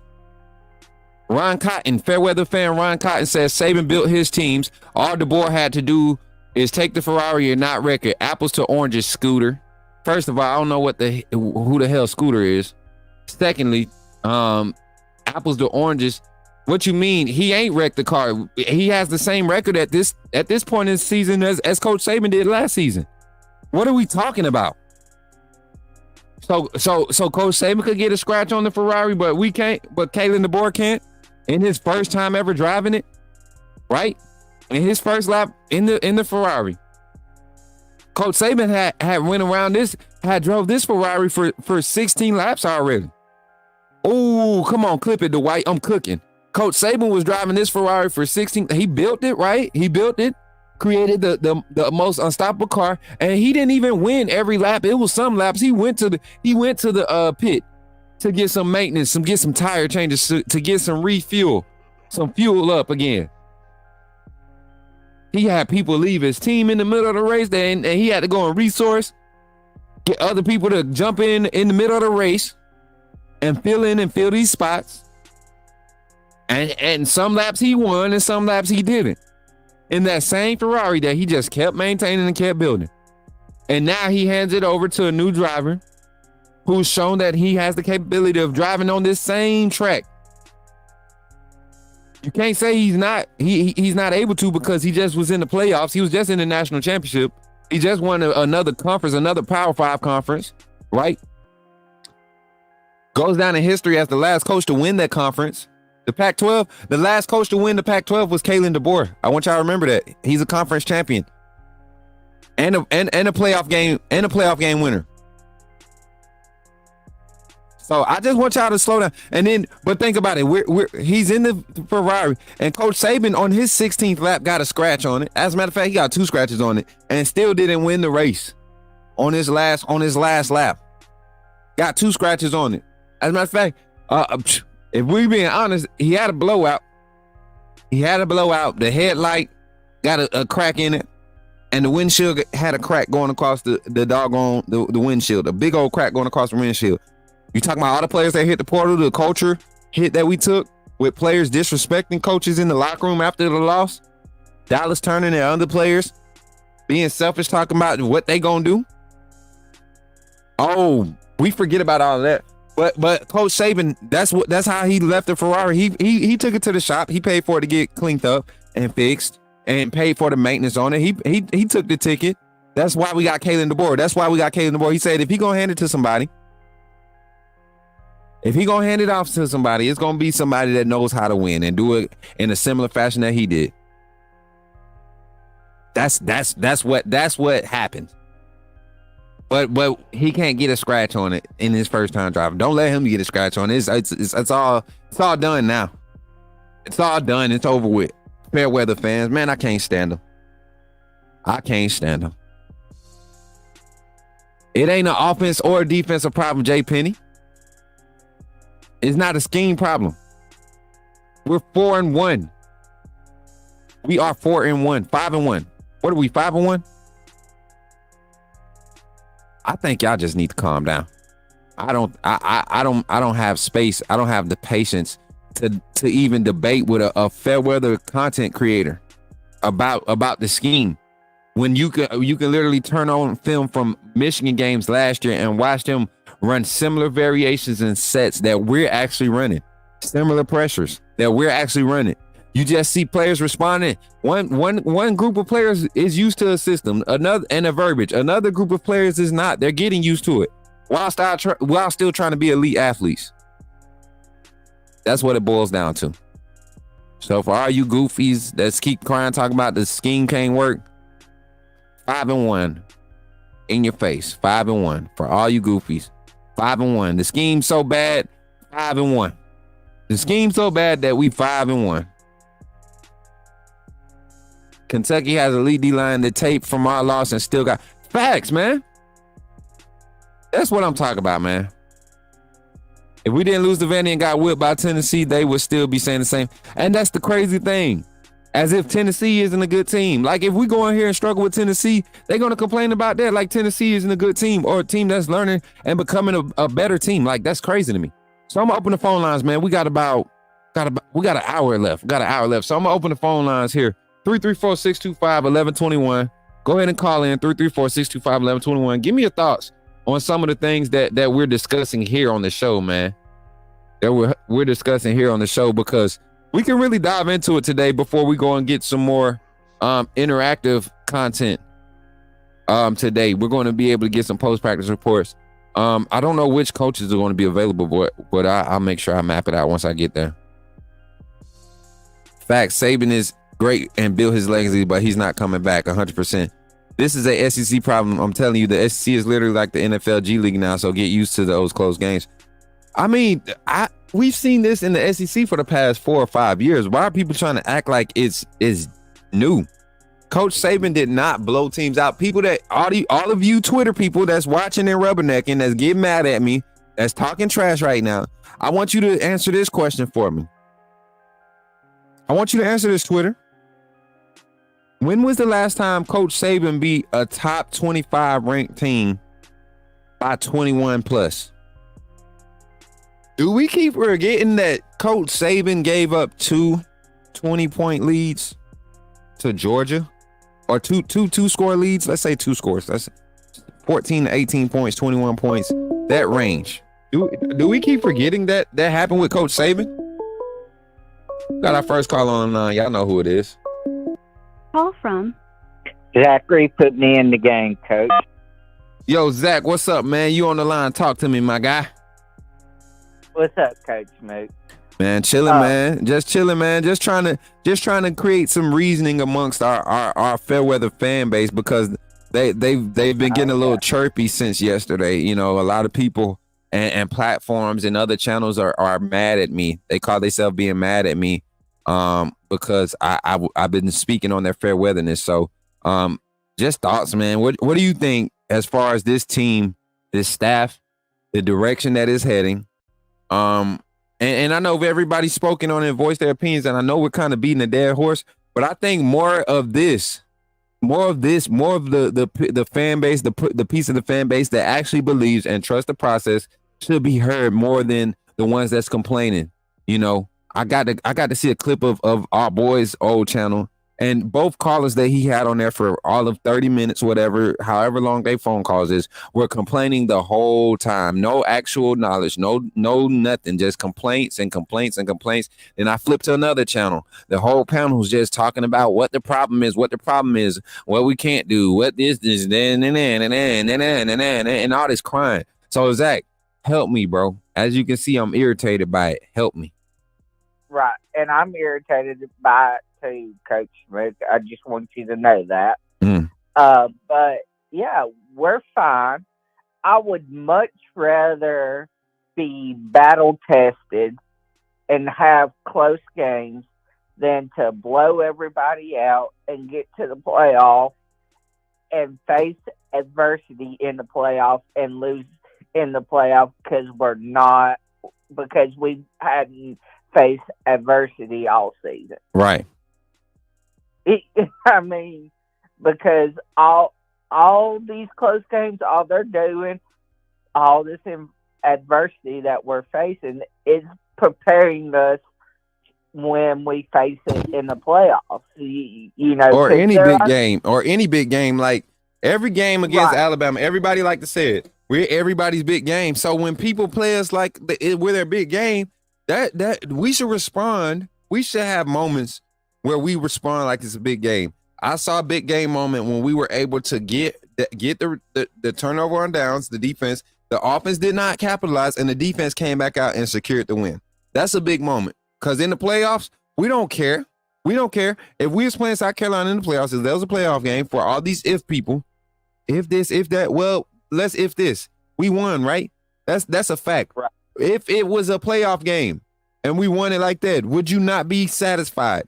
Speaker 1: Ron Cotton, Fairweather fan Ron Cotton, says Saban built his teams. All DeBoer had to do is take the Ferrari and not wreck it. Apples to oranges, Scooter. First of all, I don't know who the hell Scooter is. Secondly, apples to oranges. What you mean? He ain't wrecked the car. He has the same record at this point in the season as Coach Saban did last season. What are we talking about? So Coach Saban could get a scratch on the Ferrari, but we can't. But Kalen DeBoer can't. In his first time ever driving it, right? In his first lap in the Ferrari, Coach Saban had went around this, had drove this Ferrari for 16 laps already. Oh, come on, clip it, Dwight. I'm cooking. Coach Saban was driving this Ferrari for 16. He built it, right? He built it, created the most unstoppable car, and he didn't even win every lap. It was some laps. He went to the pit to get some maintenance, get some tire changes, to get some refuel, some fuel up again. He had people leave his team in the middle of the race, and he had to go and resource, get other people to jump in the middle of the race and fill these spots. And some laps he won and some laps he didn't. In that same Ferrari that he just kept maintaining and kept building. And now he hands it over to a new driver who's shown that he has the capability of driving on this same track. You can't say he's not able to, because he just was in the playoffs. He was just in the national championship. He just won another conference, another Power 5 conference, right? Goes down in history as the last coach to win that conference. The Pac-12, the last coach to win the Pac-12 was Kalen DeBoer. I want y'all to remember that. He's a conference champion. And a playoff game winner. So I just want y'all to slow down. But think about it. He's in the Ferrari, and Coach Saban on his 16th lap got a scratch on it. As a matter of fact, he got 2 scratches on it, and still didn't win the race on his last lap. Got 2 scratches on it. As a matter of fact, if we being honest, he had a blowout. The headlight got a crack in it. and the windshield had a crack going across the doggone the windshield, a big old crack going across the windshield. You talking about all the players that hit the portal, the culture hit that we took with players disrespecting coaches in the locker room after the loss, Dallas turning their other players, being selfish, talking about what they gonna do. Oh, we forget about all of that. But Coach Saban, that's how he left the Ferrari. He took it to the shop. He paid for it to get cleaned up and fixed, and paid for the maintenance on it. He took the ticket. That's why we got Kalen DeBoer. He said if he gonna hand it to somebody, if he gonna hand it off to somebody, it's gonna be somebody that knows how to win and do it in a similar fashion that he did. That's what happened. But he can't get a scratch on it in his first time driving. Don't let him get a scratch on it. It's all done now. It's all done. It's over with. Fair weather fans, man, I can't stand them. It ain't an offense or a defensive problem, Jay Penny. It's not a scheme problem. We're 4-1. We are 4-1, 5-1. What are we, 5-1? I think y'all just need to calm down. I don't have space. I don't have the patience to even debate with a fair weather content creator about the scheme. When you can literally turn on film from Michigan games last year and watch them run similar variations and sets that we're actually running, similar pressures that we're actually running. You just see players responding. One group of players is used to a system, another and a verbiage. Another group of players is not. They're getting used to it while still trying to be elite athletes. That's what it boils down to. So for all you goofies that keep crying, talking about the scheme can't work, 5-1 in your face. 5-1 for all you goofies. 5-1. The scheme's so bad. 5-1. The scheme's so bad that we 5-1. Kentucky has a lead D-line that taped from our loss and still got facts, man. That's what I'm talking about, man. If we didn't lose to Vandy and got whipped by Tennessee, they would still be saying the same. And that's the crazy thing. As if Tennessee isn't a good team. Like if we go in here and struggle with Tennessee, they're going to complain about that. Like Tennessee isn't a good team or a team that's learning and becoming a better team. Like that's crazy to me. So I'm going to open the phone lines, man. We got an hour left. So I'm going to open the phone lines here. 334-625-1121. Go ahead and call in 334-625-1121. Give me your thoughts on some of the things that we're discussing here on the show, man. That we're discussing here on the show, because we can really dive into it today before we go and get some more interactive content. Today we're going to be able to get some post-practice reports. I don't know which coaches are going to be available, but I'll make sure I map it out once I get there. Facts, Saban is great and build his legacy, but he's not coming back 100%. This is a SEC problem. I'm telling you, the SEC is literally like the NFL G League now, so get used to those close games. I mean, we've seen this in the SEC for the past 4 or 5 years. Why are people trying to act like it's new? Coach Saban did not blow teams out. People that all of you Twitter people that's watching and rubbernecking, that's getting mad at me, that's talking trash right now, I want you to answer this question for me. I want you to answer this, Twitter. When was the last time Coach Saban beat a top 25 ranked team by 21 plus? Do we keep forgetting that Coach Saban gave up 2 20-point leads to Georgia? Or two score leads? Let's say 2 scores. That's 14 to 18 points, 21 points. That range. Do we keep forgetting that happened with Coach Saban? Got our first call on. Y'all know who it is.
Speaker 12: Call from Zachary. Put me in the game, Coach.
Speaker 1: Yo, Zach, what's up, man? You on the line? Talk to me, my guy.
Speaker 12: What's up, Coach Smook?
Speaker 1: Man, chilling, man. Just chilling, man. Just trying to create some reasoning amongst our fair weather fan base, because they've been getting a little chirpy since yesterday. You know, a lot of people and platforms and other channels are mad at me. They call themselves being mad at me because I've been speaking on their fair weatherness. So just thoughts, man. What do you think as far as this team, this staff, the direction that is heading? And I know everybody's spoken on it and voiced their opinions, and I know we're kind of beating a dead horse, but I think more of this more of the fan base, the piece of the fan base that actually believes and trusts the process should be heard more than the ones that's complaining. You know, I got to see a clip of our boy's old channel, and both callers that he had on there for all of 30 minutes, whatever, however long their phone calls is, were complaining the whole time. No actual knowledge, no nothing, just complaints and complaints and complaints. Then I flipped to another channel. The whole panel was just talking about what the problem is, what we can't do, what this, and all this crying. So Zach, help me, bro. As you can see, I'm irritated by it. Help me.
Speaker 12: Right. And I'm irritated by it too, Coach Smook. I just want you to know that. But yeah, we're fine. I would much rather be battle tested and have close games than to blow everybody out and get to the playoffs and face adversity in the playoffs and lose in the playoffs because we hadn't faced adversity all season.
Speaker 1: Right.
Speaker 12: I mean, because all these close games, all they're doing, all this adversity that we're facing is preparing us when we face it in the playoffs. You know,
Speaker 1: or any big game, like every game against Alabama, everybody like to say it. We're everybody's big game. So when people play us like we're their big game, that we should respond. We should have moments where we respond like it's a big game. I saw a big game moment when we were able to get the turnover on downs, the defense. The offense did not capitalize, and the defense came back out and secured the win. That's a big moment. Because in the playoffs, we don't care. We don't care. If we was playing South Carolina in the playoffs, if there was a playoff game for all these if people, if this, if that, well, let's if this. We won, right? That's a fact.
Speaker 12: Right.
Speaker 1: If it was a playoff game and we won it like that, would you not be satisfied?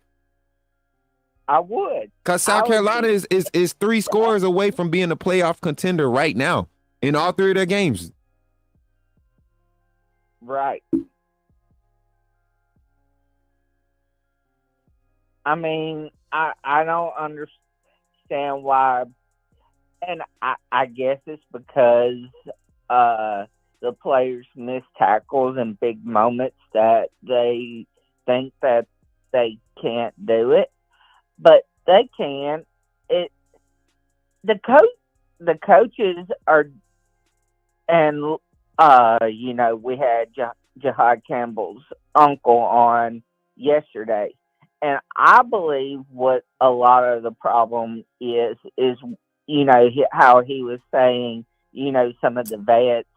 Speaker 12: I would.
Speaker 1: Because South Carolina is 3 scores away from being a playoff contender right now in all 3 of their games.
Speaker 12: Right. I mean, I don't understand why, and I guess it's because the players miss tackles and big moments that they think that they can't do it, but they can. The coaches are, and you know, we had Jahad Campbell's uncle on yesterday. And I believe what a lot of the problem is, you know, how he was saying, you know, some of the vets,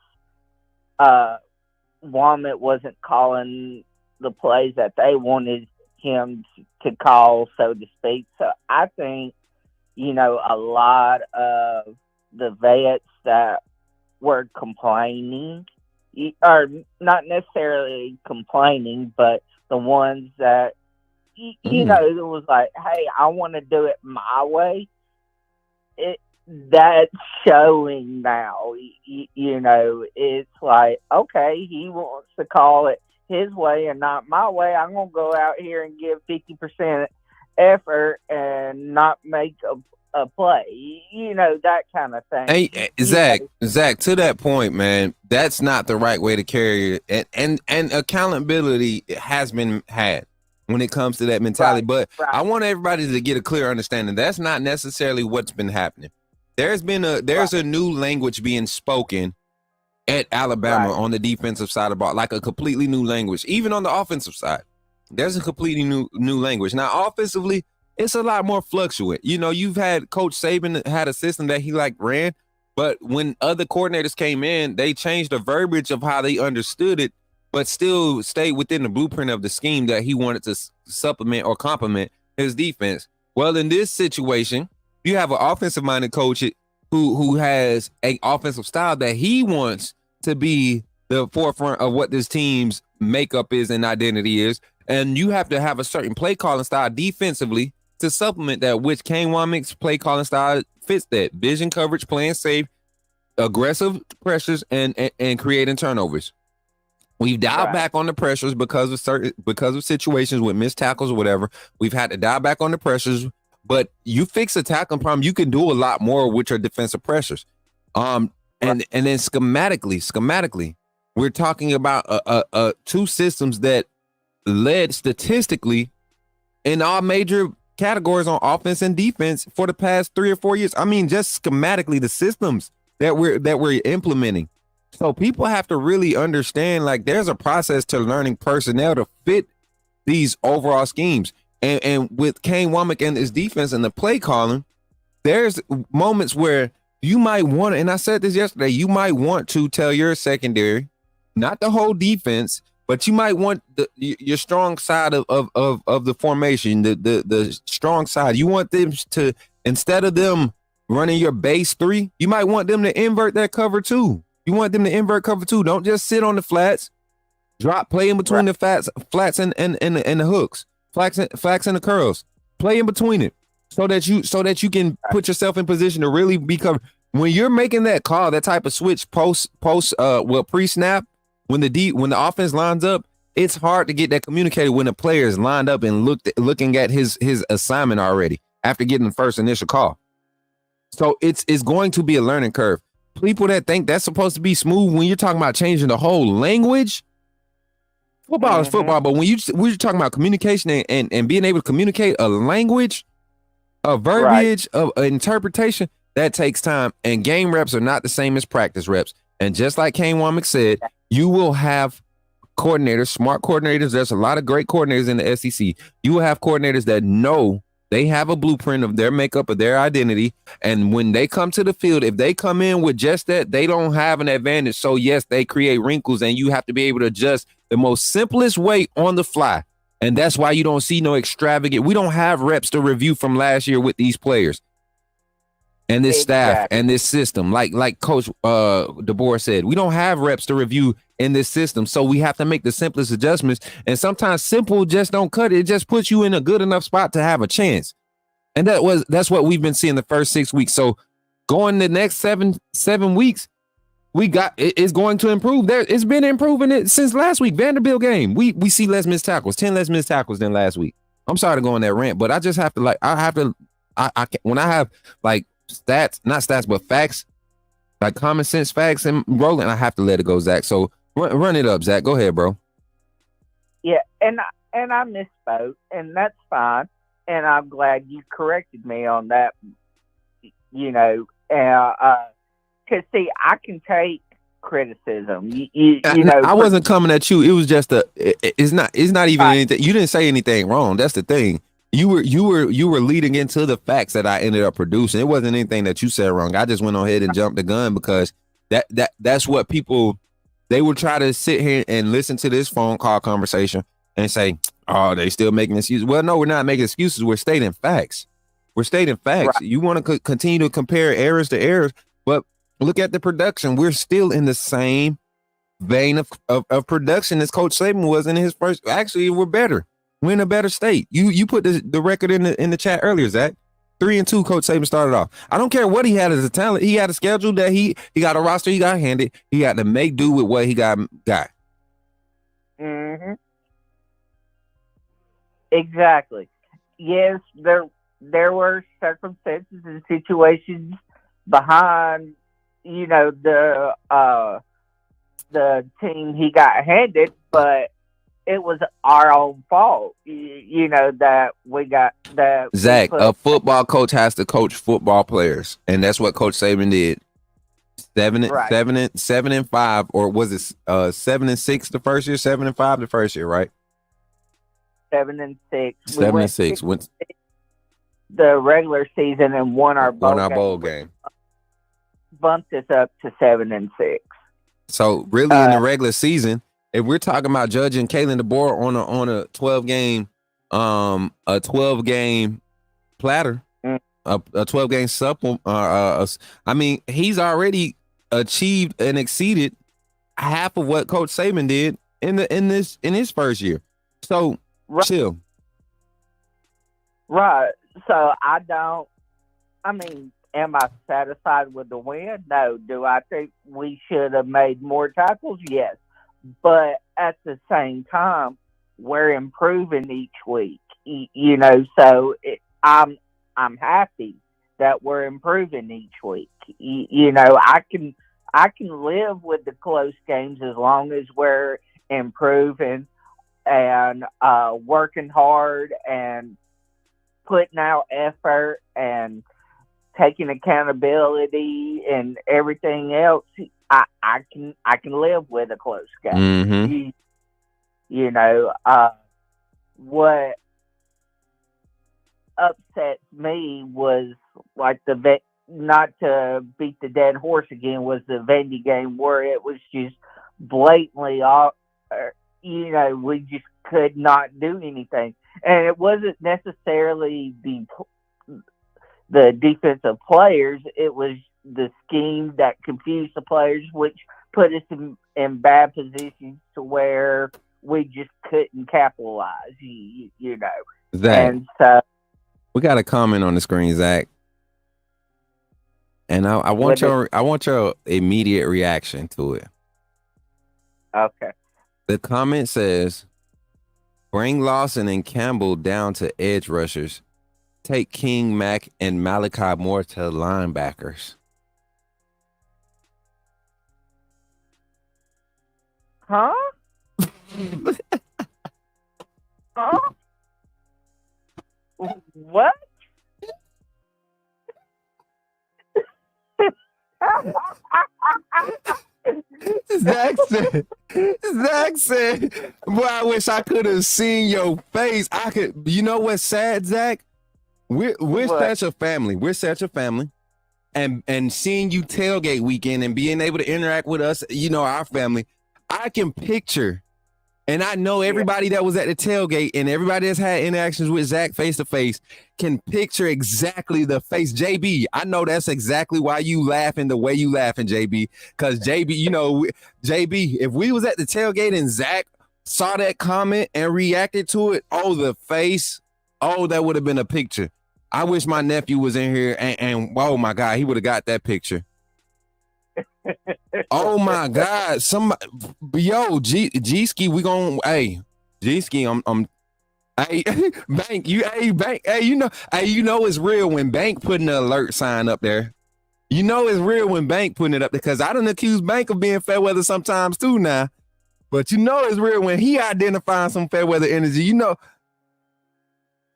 Speaker 12: Womit wasn't calling the plays that they wanted him to call, so to speak. So I think, you know, a lot of the vets that were complaining, or not necessarily complaining, but the ones that, you know, it was like, hey, I want to do it my way. That's showing now. You know, it's like, okay, he wants to call it his way and not my way. I'm going to go out here and give 50% effort and not make a play. You know, that kind of thing.
Speaker 1: Hey, Zach, to that point, man, that's not the right way to carry it. And accountability has been had when it comes to that mentality. But I want everybody to get a clear understanding. That's not necessarily what's been happening. There's a new language being spoken at Alabama on the defensive side of the ball, like a completely new language. Even on the offensive side, there's a completely new language. Now, offensively, it's a lot more fluctuant. You know, you've had Coach Saban had a system that he ran, but when other coordinators came in, they changed the verbiage of how they understood it, but still stayed within the blueprint of the scheme that he wanted to supplement or complement his defense. Well, in this situation, you have an offensive-minded coach who has an offensive style that he wants to be the forefront of what this team's makeup is and identity is, and you have to have a certain play calling style defensively to supplement that, which Kane Wommack's play calling style fits that. Vision coverage, playing safe, aggressive pressures, and creating turnovers. We've dialed back on the pressures because of situations with missed tackles or whatever. We've had to dial back on the pressures, But you fix a tackling problem, you can do a lot more with your defensive pressures. And then schematically, we're talking about two systems that led statistically in all major categories on offense and defense for the past 3 or 4 years. I mean, just schematically, the systems that we're implementing. So people have to really understand, like, there's a process to learning personnel to fit these overall schemes. And with Kane Womack and his defense and the play calling, there's moments where you might want to, and I said this yesterday, you might want to tell your secondary, not the whole defense, but you might want your strong side of the formation, the strong side. You want them to, instead of them running your base 3, you might want them to invert that cover 2. You want them to invert cover 2. Don't just sit on the flats. Drop, play in between the flats and the hooks, flats and the curls. Play in between it so that you can put yourself in position to really be covered. When you're making that call, that type of switch pre-snap, when the offense lines up, it's hard to get that communicated when the player is lined up and looking at his assignment already after getting the first initial call. So it's going to be a learning curve. People that think that's supposed to be smooth, when you're talking about changing the whole language, football is football. But when you're talking about communication and being able to communicate a language, a verbiage, of interpretation, that takes time. And game reps are not the same as practice reps. And just like Kane Womack said, you will have coordinators, smart coordinators. There's a lot of great coordinators in the SEC. You will have coordinators that know they have a blueprint of their makeup, of their identity. And when they come to the field, if they come in with just that, they don't have an advantage. So yes, they create wrinkles and you have to be able to adjust the most simplest way on the fly. And that's why you don't see no extravagant. We don't have reps to review from last year with these players and this staff and this system. Like Coach DeBoer said, we don't have reps to review in this system. So we have to make the simplest adjustments. And sometimes simple just don't cut it. It just puts you in a good enough spot to have a chance. And that's what we've been seeing the first 6 weeks. So going the next seven weeks, it's going to improve. It's been improving it since last week. Vanderbilt game. We see less missed tackles, 10 less missed tackles than last week. I'm sorry to go on that rant, but I just have to when I have like stats, not stats, but facts, like common sense facts and rolling, I have to let it go, Zach. So run it up, Zach. Go ahead, bro.
Speaker 12: Yeah, and I misspoke, and that's fine. And I'm glad you corrected me on that. You know, because see, I can take criticism. You know,
Speaker 1: I wasn't coming at you. It was just it's not even anything. You didn't say anything wrong. That's the thing. You were leading into the facts that I ended up producing. It wasn't anything that you said wrong. I just went on ahead and jumped the gun because that's what people, they would try to sit here and listen to this phone call conversation and say, oh, they still making excuses. Well, no, we're not making excuses. We're stating facts. We're stating facts. Right. You want to continue to compare errors to errors, but look at the production. We're still in the same vein of production as Coach Saban was in his first. Actually, we're better. We're in a better state. You put the record in the chat earlier, Zach. 3-2, Coach Saban started off. I don't care what he had as a talent. He had a schedule that he got a roster he got handed. He had to make do with what he got.
Speaker 12: Mm-hmm. Exactly. Yes, there were circumstances and situations behind, you know, the team he got handed, but it was our own fault, you know, that we got that.
Speaker 1: Zach, a football coach has to coach football players, and that's what Coach Saban did. 7-5, or was it 7-6 the first year? 7-5 the first year, right?
Speaker 12: 7-6.
Speaker 1: 7-6.
Speaker 12: The regular season and won our bowl game. Bumped us up to 7-6.
Speaker 1: So really, in the regular season, if we're talking about judging Kalen DeBoer on a 12-game platter, a 12-game supple, I mean, he's already achieved and exceeded half of what Coach Saban did in his first year. So chill.
Speaker 12: Right. So I mean, am I satisfied with the win? No. Do I think we should have made more tackles? Yes. But at the same time, we're improving each week, you know, so I'm happy that we're improving each week. You know, I can live with the close games as long as we're improving and working hard and putting out effort and taking accountability and everything else. I can live with a close game.
Speaker 1: Mm-hmm.
Speaker 12: You know, what upsets me was like not to beat the dead horse again, was the Vandy game where it was just blatantly off. You know, we just could not do anything, and it wasn't necessarily the defensive players. It was the scheme that confused the players, which put us in bad positions to where we just couldn't capitalize. You know,
Speaker 1: Zach,
Speaker 12: and so
Speaker 1: we got a comment on the screen, Zach, and I want your immediate reaction to it.
Speaker 12: Okay.
Speaker 1: The comment says, "Bring Lawson and Campbell down to edge rushers. Take King, Mack, and Malachi Moore to linebackers."
Speaker 12: Huh? Huh? What?
Speaker 1: Zach said, boy, I wish I could have seen your face. You know what's sad, Zach? We're
Speaker 12: What?
Speaker 1: such a family. We're such a family. And seeing you tailgate weekend and being able to interact with us, you know, our family, I can picture, and I know everybody that was at the tailgate and everybody that's had interactions with Zach face to face can picture exactly the face. JB, I know that's exactly why you laughing the way you laughing, JB. Because JB, you know, JB, if we was at the tailgate and Zach saw that comment and reacted to it, the face, that would have been a picture. I wish my nephew was in here and oh my God, he would have got that picture. Oh my God! G-Ski, we gon' G-Ski, I'm Bank, Bank, you know it's real when Bank putting the alert sign up there. You know it's real when Bank putting it up there, because I done accused Bank of being fair weather sometimes too now. But you know it's real when he identifying some fair weather energy. You know,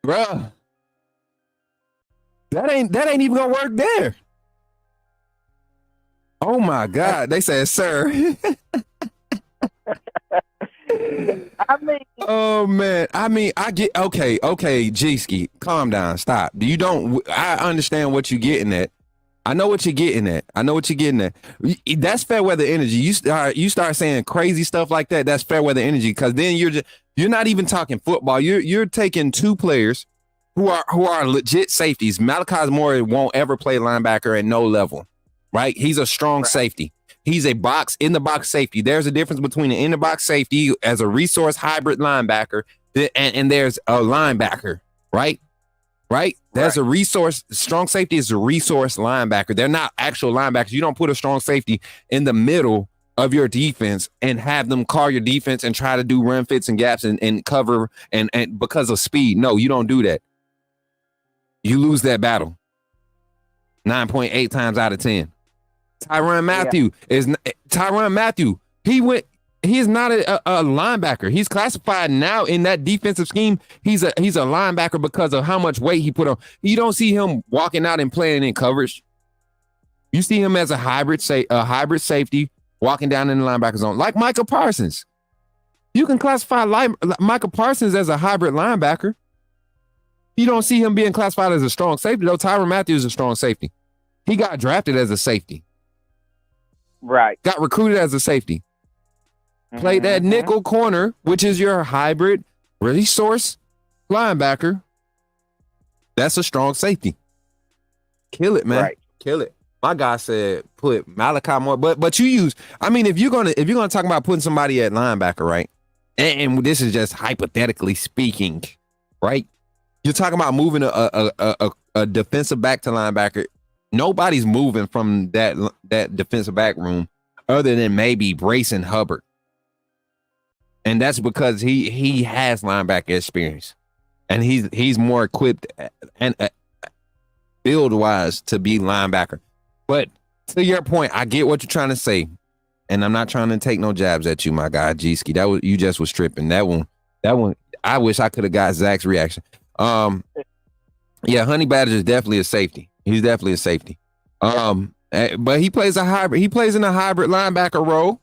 Speaker 1: bruh, that ain't even gonna work there. Oh my God, they said, sir.
Speaker 12: I mean,
Speaker 1: oh man, I get okay, G-Ski, calm down, stop. I understand what you're getting at. I know what you're getting at. That's fair weather energy. You start saying crazy stuff like that. That's fair weather energy, because then you're not even talking football. You're taking two players who are legit safeties. Malachi Moore won't ever play linebacker at no level. Right? He's a strong safety. He's a in the box safety. There's a difference between an in the box safety as a resource hybrid linebacker and there's a linebacker, right? Right? There's a resource. Strong safety is a resource linebacker. They're not actual linebackers. You don't put a strong safety in the middle of your defense and have them call your defense and try to do run fits and gaps and cover and because of speed. No, you don't do that. You lose that battle 9.8 times out of 10. Tyrann Mathieu. He is not a linebacker. He's classified now in that defensive scheme. He's a linebacker because of how much weight he put on. You don't see him walking out and playing in coverage. You see him as a hybrid safety walking down in the linebacker zone, like Micah Parsons. You can classify Micah Parsons as a hybrid linebacker. You don't see him being classified as a strong safety, though. Tyrann Mathieu is a strong safety. He got drafted as a safety.
Speaker 12: Right.
Speaker 1: Got recruited as a safety. Played that nickel corner, which is your hybrid resource linebacker. That's a strong safety. Kill it, man.
Speaker 12: Right.
Speaker 1: Kill it. My guy said put Malachi Moore, but you use. I mean, if you're gonna talk about putting somebody at linebacker, right? And this is just hypothetically speaking, right? You're talking about moving a defensive back to linebacker. Nobody's moving from that defensive back room other than maybe Brayson Hubbard. And that's because he has linebacker experience. And he's more equipped and build wise to be linebacker. But to your point, I get what you're trying to say, and I'm not trying to take no jabs at you, my guy G-Ski. That was, you just was tripping. That one. I wish I could have got Zach's reaction. Yeah, Honey Badger is definitely a safety. He's definitely a safety. But he plays a hybrid. He plays in a hybrid linebacker role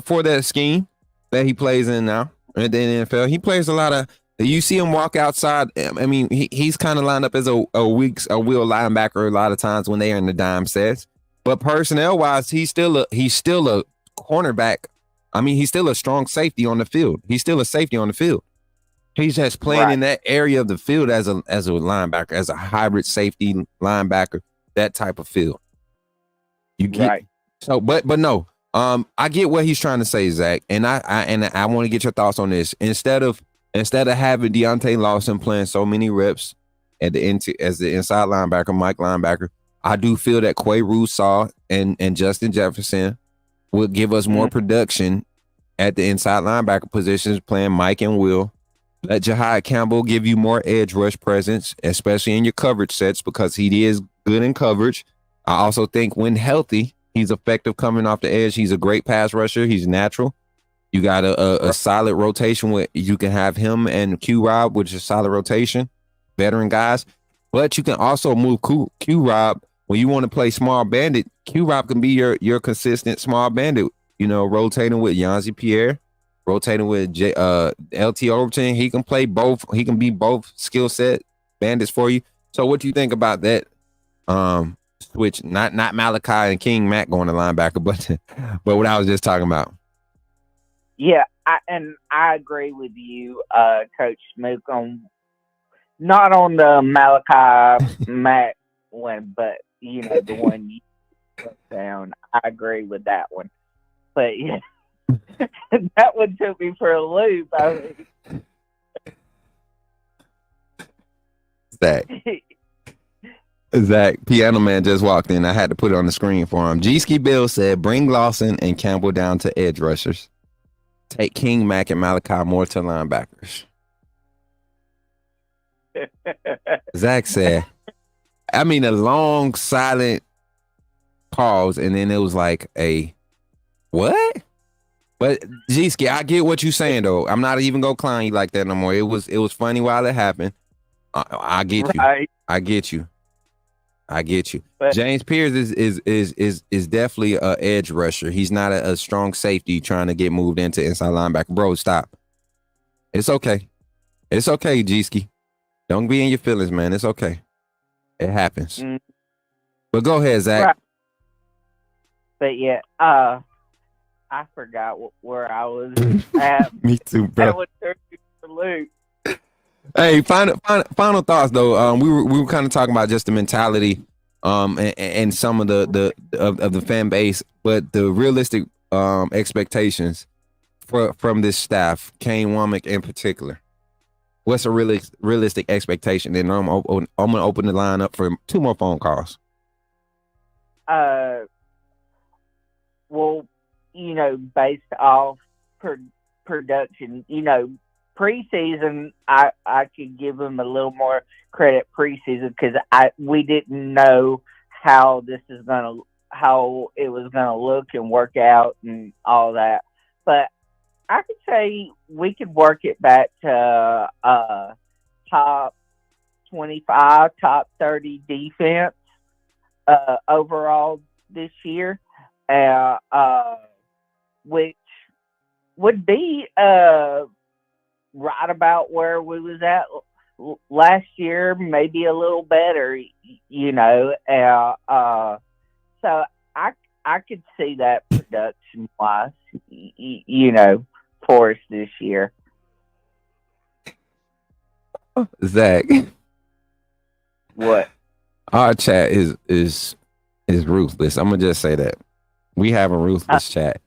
Speaker 1: for that scheme that he plays in now in the NFL. He plays a lot of. You see him walk outside. I mean, he's kind of lined up as a wheel linebacker a lot of times when they are in the dime sets. But personnel wise, he's still a cornerback. I mean, he's still a strong safety on the field. He's still a safety on the field. He's just playing in that area of the field as a linebacker, as a hybrid safety linebacker, that type of field. You get so, but no. I get what he's trying to say, Zach, and I want to get your thoughts on this. Instead of having Deontay Lawson playing so many reps as the inside linebacker, Mike linebacker, I do feel that Quay Russaw and Justin Jefferson will give us more production at the inside linebacker positions, playing Mike and Will. Let Jahad Campbell give you more edge rush presence, especially in your coverage sets, because he is good in coverage. I also think when healthy, he's effective coming off the edge. He's a great pass rusher. He's natural. You got a solid rotation where you can have him and Q-Rob, which is a solid rotation, veteran guys. But you can also move Q-Rob when you want to play small bandit. Q-Rob can be your consistent small bandit, rotating with Yanzi Pierre, rotating with LT Overton. He can play both. He can be both skill set bandits for you. So what do you think about that switch? Not Malachi and King Mack going to linebacker, but what I was just talking about.
Speaker 12: Yeah, I agree with you, Coach Smook, not on the Malachi Mack one, but the one you put down. I agree with that one. But yeah, that one took me for a loop.
Speaker 1: Zach, Piano Man just walked in. I had to put it on the screen for him. G-Ski Bill said, bring Lawson and Campbell down to edge rushers. Take King, Mack, and Malachi Moore to linebackers. Zach said, a long silent pause, and then it was like a what? But G-Ski, I get what you're saying though. I'm not even gonna clown you like that no more. It was funny while it happened. I get you. I get you. But James Pierce is definitely an edge rusher. He's not a strong safety trying to get moved into inside linebacker. Bro, stop. It's okay. It's okay, G-Ski. Don't be in your feelings, man. It's okay. It happens. But go ahead, Zach.
Speaker 12: Right. But yeah, I forgot where I was at.
Speaker 1: Me too, bro.
Speaker 12: That was for Luke.
Speaker 1: Hey, final thoughts though. We were kind of talking about just the mentality, and some of the fan base, but the realistic expectations from this staff, Kane Womack in particular. What's a really realistic expectation? Then I'm gonna open the line up for 2 more phone calls.
Speaker 12: Well, based off production, preseason, I could give him a little more credit preseason because we didn't know how it was gonna look and work out and all that. But I could say we could work it back to top 25, top 30 defense overall this year, which would be right about where we was at last year, maybe a little better, so I could see that production wise, for us this year.
Speaker 1: Zach,
Speaker 12: what?
Speaker 1: Our chat is ruthless. I'm gonna just say that we have a ruthless chat.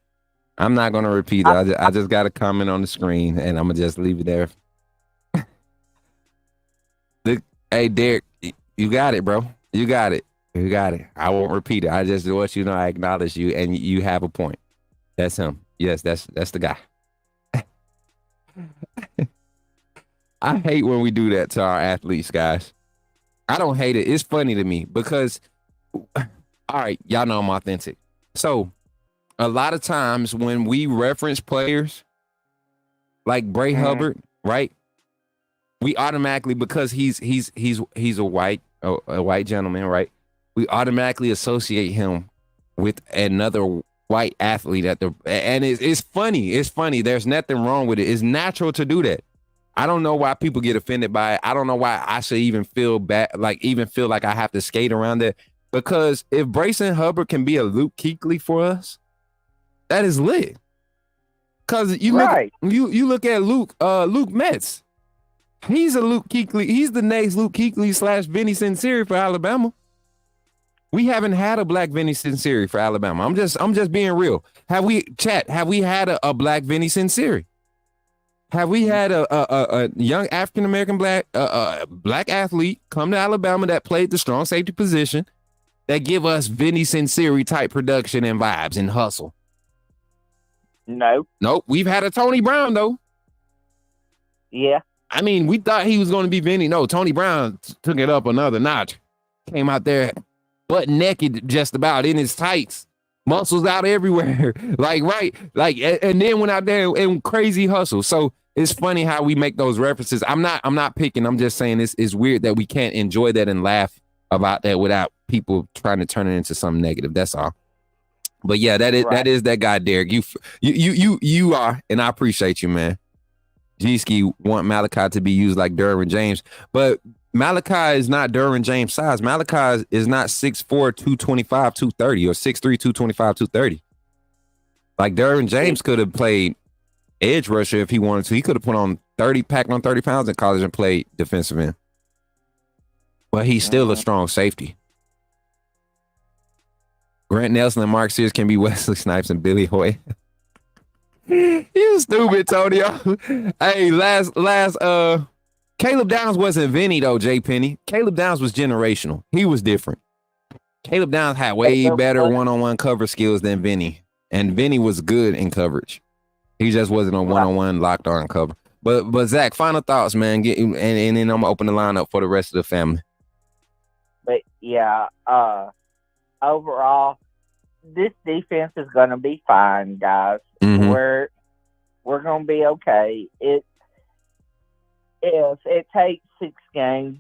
Speaker 1: I'm not gonna repeat it. I just got a comment on the screen, and I'm gonna just leave it there. Hey, Derek, you got it, bro. You got it. I won't repeat it. I just want you to know I acknowledge you, and you have a point. That's him. Yes, that's the guy. I hate when we do that to our athletes, guys. I don't hate it. It's funny to me because, all right, y'all know I'm authentic. So a lot of times when we reference players like Bray Hubbard, right? We automatically, because he's a white gentleman, right? We automatically associate him with another white athlete and it's funny. It's funny. There's nothing wrong with it. It's natural to do that. I don't know why people get offended by it. I don't know why I should even feel bad, even feel like I have to skate around it. Because if Brayson Hubbard can be a Luke Kuechly for us, that is lit. Because you look at Luke Metz. He's a Luke Kuechly. He's the next Luke Kuechly / Vinny Sinceri for Alabama. We haven't had a black Vinny Sinceri for Alabama. I'm just being real. Have we had a black Vinny Sinceri? Have we had a young African American black athlete come to Alabama that played the strong safety position that give us Vinny Sinceri type production and vibes and hustle?
Speaker 12: No.
Speaker 1: Nope. We've had a Tony Brown though.
Speaker 12: Yeah.
Speaker 1: I mean, we thought he was going to be Vinny. No, Tony Brown took it up another notch. Came out there butt naked, just about in his tights, muscles out everywhere, and then went out there and crazy hustle. So it's funny how we make those references. I'm not picking. I'm just saying it's weird that we can't enjoy that and laugh about that without people trying to turn it into something negative. That's all. But yeah, that is that guy, Derek. You are, and I appreciate you, man. G-Ski want Malachi to be used like Derwin James, but Malachi is not Derwin James size. Malachi is not 6'4", 225, 230, or 6'3", 225, 230. Like Derwin James could have played edge rusher if he wanted to. He could have packed on 30 pounds in college and played defensive end. But he's still a strong safety. Grant Nelson and Mark Sears can be Wesley Snipes and Billy Hoy. You stupid, Tony. Hey, Caleb Downs wasn't Vinny though, J. Penny. Caleb Downs was generational. He was different. Caleb Downs had way better one-on-one cover skills than Vinny. And Vinny was good in coverage. He just wasn't a one-on-one locked on cover. But Zach, final thoughts, man. And then I'm gonna open the line up for the rest of the family.
Speaker 12: But yeah, overall, this defense is gonna be fine, guys.
Speaker 1: Mm-hmm.
Speaker 12: We're gonna be okay. If it takes 6 games,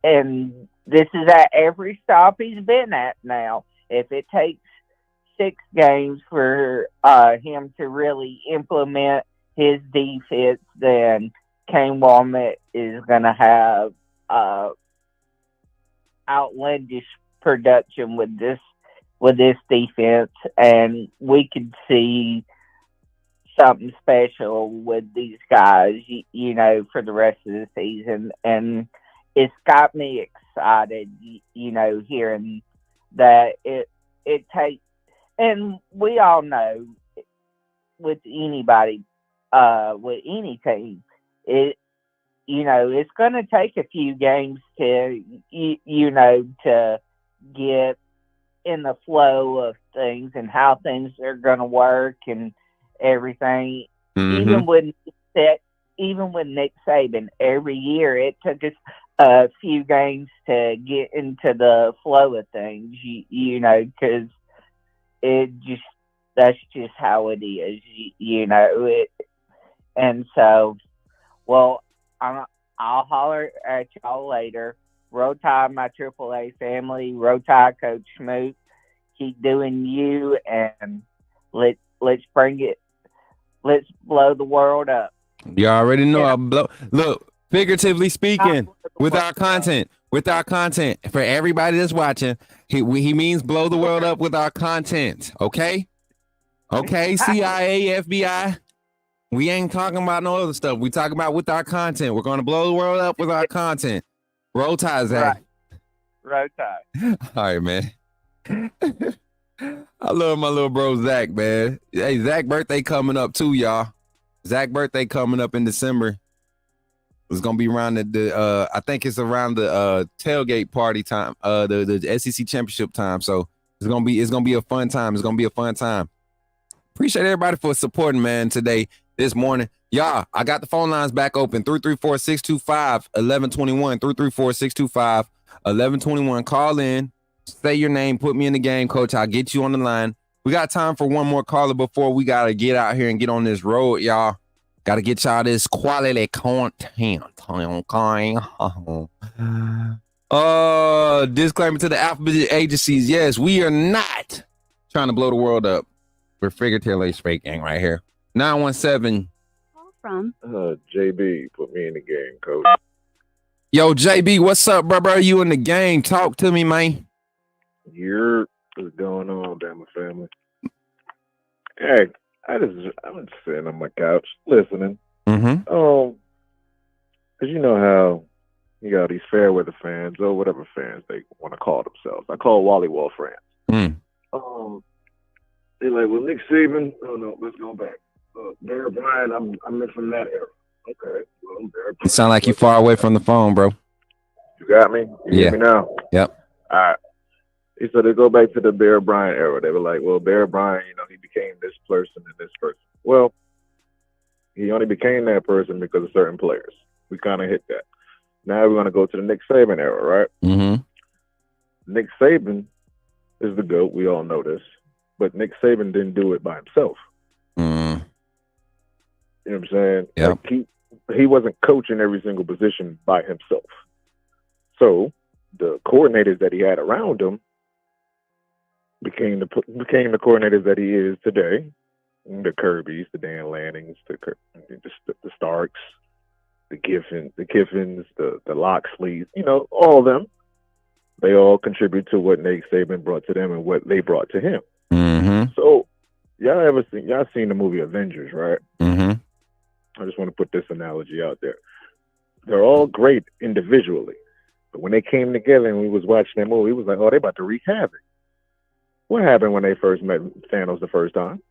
Speaker 12: and this is at every stop he's been at now, if it takes 6 games for him to really implement his defense, then Kane Walmart is going to have outlandish production with this defense, and we could see something special with these guys, for the rest of the season. And it's got me excited, hearing that it takes, and we all know with anybody, with any team, it's going to take a few games to, to get in the flow of things and how things are going to work and everything.
Speaker 1: Mm-hmm.
Speaker 12: Even with Nick Saban, every year it took us a few games to get into the flow of things, because that's just how it is, and so, well, I'll holler at y'all later. Roll Tide, my AAA family. Roll Tide, Coach Smook. Keep doing you, and let's bring it. Let's blow the world up.
Speaker 1: You already know I blow. Look, figuratively speaking, with our content, for everybody that's watching, he means blow the world up with our content. Okay, CIA, FBI. We ain't talking about no other stuff. We talking about with our content. We're gonna blow the world up with our content. Roll Tide, Zach.
Speaker 12: Roll Tide.
Speaker 1: All right, man. I love my little bro Zach, man. Hey, Zach birthday coming up too, y'all. Zach birthday coming up in December. It's gonna be around the I think it's around the tailgate party time, the SEC championship time. So it's gonna be a fun time. It's gonna be a fun time. Appreciate everybody for supporting, man, today, this morning. Y'all, I got the phone lines back open. 334-625-1121. 1121. Call in. Say your name. Put me in the game, coach. I'll get you on the line. We got time for one more caller before we got to get out here and get on this road, y'all. Got to get y'all this quality content. Okay. Disclaimer to the alphabet agencies. Yes, we are not trying to blow the world up. We're Figure A Straight Gang right here. 917.
Speaker 13: From
Speaker 14: JB, put me in the game, coach.
Speaker 1: Yo, JB, what's up, bro? You in the game? Talk to me, man.
Speaker 14: What's going on, damn family? Hey, I'm just sitting on my couch listening.
Speaker 1: Mm-hmm.
Speaker 14: Cause you know how you got these fair weather fans or whatever fans they want to call themselves. I call Wally Wall fans. They're like, well, Nick Saban. Oh no, let's go back. Bear Bryant. I'm from that era. Okay. Well, Bear
Speaker 1: You sound like you far away from the phone, bro.
Speaker 14: You got me? You hear me now?
Speaker 1: Yep.
Speaker 14: All right. So they go back to the Bear Bryant era. They were like, well, Bear Bryant, he became this person and this person. Well, he only became that person because of certain players. We kind of hit that. Now we're going to go to the Nick Saban era, right?
Speaker 1: Mm-hmm.
Speaker 14: Nick Saban is the GOAT. We all know this. But Nick Saban didn't do it by himself.
Speaker 1: Mm.
Speaker 14: You know what I'm saying?
Speaker 1: Yep.
Speaker 14: Like he wasn't coaching every single position by himself. So the coordinators that he had around him became the coordinators that he is today. The Kirbys, the Dan Lannings, the Starks, the Kiffins, the Loxleys, all of them. They all contribute to what Nick Saban brought to them and what they brought to him.
Speaker 1: Mm-hmm.
Speaker 14: So y'all seen the movie Avengers, right?
Speaker 1: Mm-hmm.
Speaker 14: I just want to put this analogy out there. They're all great individually. But when they came together and we was watching that movie, we was like, oh, they about to wreak havoc. What happened when they first met Thanos the first time?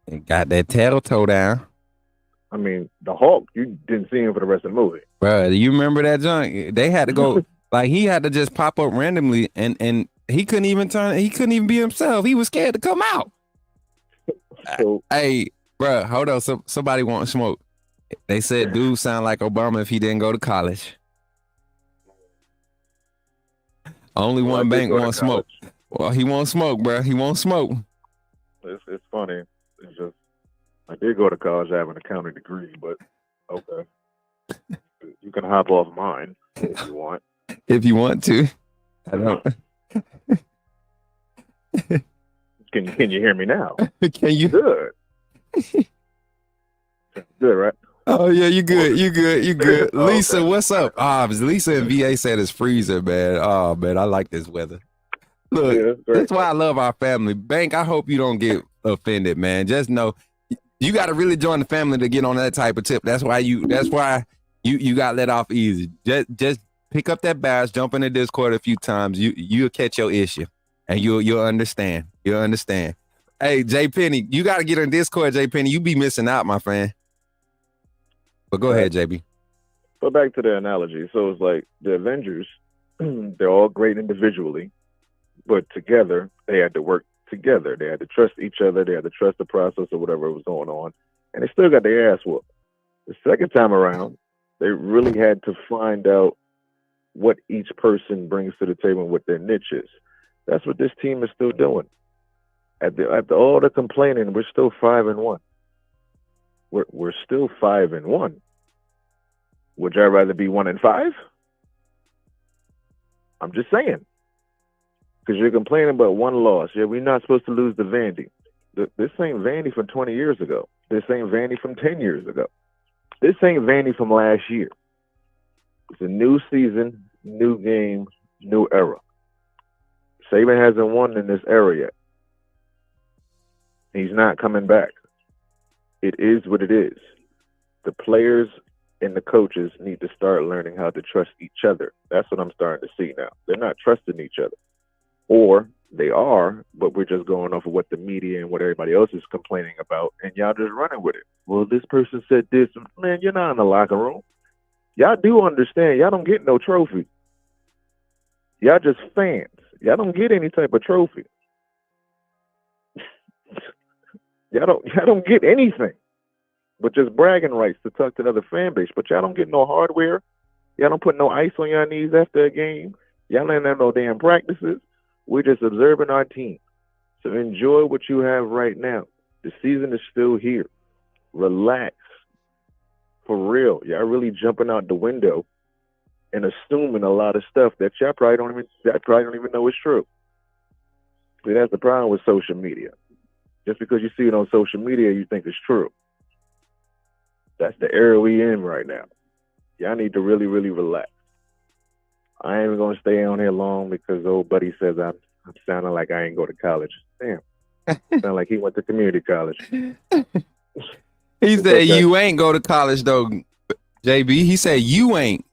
Speaker 1: They got that tail toe down.
Speaker 14: I mean, the Hulk, you didn't see him for the rest of the movie.
Speaker 1: Bro, you remember that junk? They had to go, like he had to just pop up randomly and he couldn't even be himself. He was scared to come out.
Speaker 14: So,
Speaker 1: hey, bro, hold on. Somebody want smoke. They said dude sound like Obama if he didn't go to college. Only one bank won't smoke. Well, he won't smoke, bro. He won't smoke.
Speaker 14: It's funny. It's just I did go to college. I have an accounting degree, but okay. You can hop off mine if you want.
Speaker 1: If you want to. I don't.
Speaker 14: Can you hear me now?
Speaker 1: Can you?
Speaker 14: Good. Good, right?
Speaker 1: Oh yeah, you good. You good. Lisa,
Speaker 14: okay.
Speaker 1: What's up? Lisa and VA said it's freezing, man. Oh man, I like this weather. Look, that's why I love our family. Bank, I hope you don't get offended, man. Just know you got to really join the family to get on that type of tip. That's why you got let off easy. Just pick up that badge, jump in the Discord a few times. You'll catch your issue, and you'll understand. You'll understand. Hey, J Penny, you got to get on Discord, J Penny. You be missing out, my friend. But go ahead, JB.
Speaker 14: But back to the analogy. So it's like the Avengers, they're all great individually, but together they had to work together. They had to trust each other. They had to trust the process or whatever was going on. And they still got their ass whooped. The second time around, they really had to find out what each person brings to the table and what their niche is. That's what this team is still doing. After all the complaining, we're still 5-1. We're still 5-1. Would y'all rather be 1-5? I'm just saying. Because you're complaining about one loss. Yeah, we're not supposed to lose to Vandy. This ain't Vandy from 20 years ago. This ain't Vandy from 10 years ago. This ain't Vandy from last year. It's a new season, new game, new era. Saban hasn't won in this era yet. He's not coming back. It is what it is. The players and the coaches need to start learning how to trust each other. That's what I'm starting to see now. They're not trusting each other. Or they are, but we're just going off of what the media and what everybody else is complaining about, and y'all just running with it. Well, this person said this. Man, you're not in the locker room. Y'all do understand. Y'all don't get no trophy. Y'all just fans. Y'all don't get any type of trophy. Y'all don't get anything but just bragging rights to talk to the other fan base. But y'all don't get no hardware. Y'all don't put no ice on your knees after a game. Y'all ain't have no damn practices. We're just observing our team. So enjoy what you have right now. The season is still here. Relax. For real. Y'all really jumping out the window and assuming a lot of stuff that y'all probably don't even know is true. See, that's the problem with social media. Just because you see it on social media, you think it's true. That's the era we in right now. Y'all need to really, really relax. I ain't even gonna stay on here long because old buddy says I'm sounding like I ain't go to college. Damn. Sound like he went to community college.
Speaker 1: He said you ain't go to college though, JB. He said you ain't.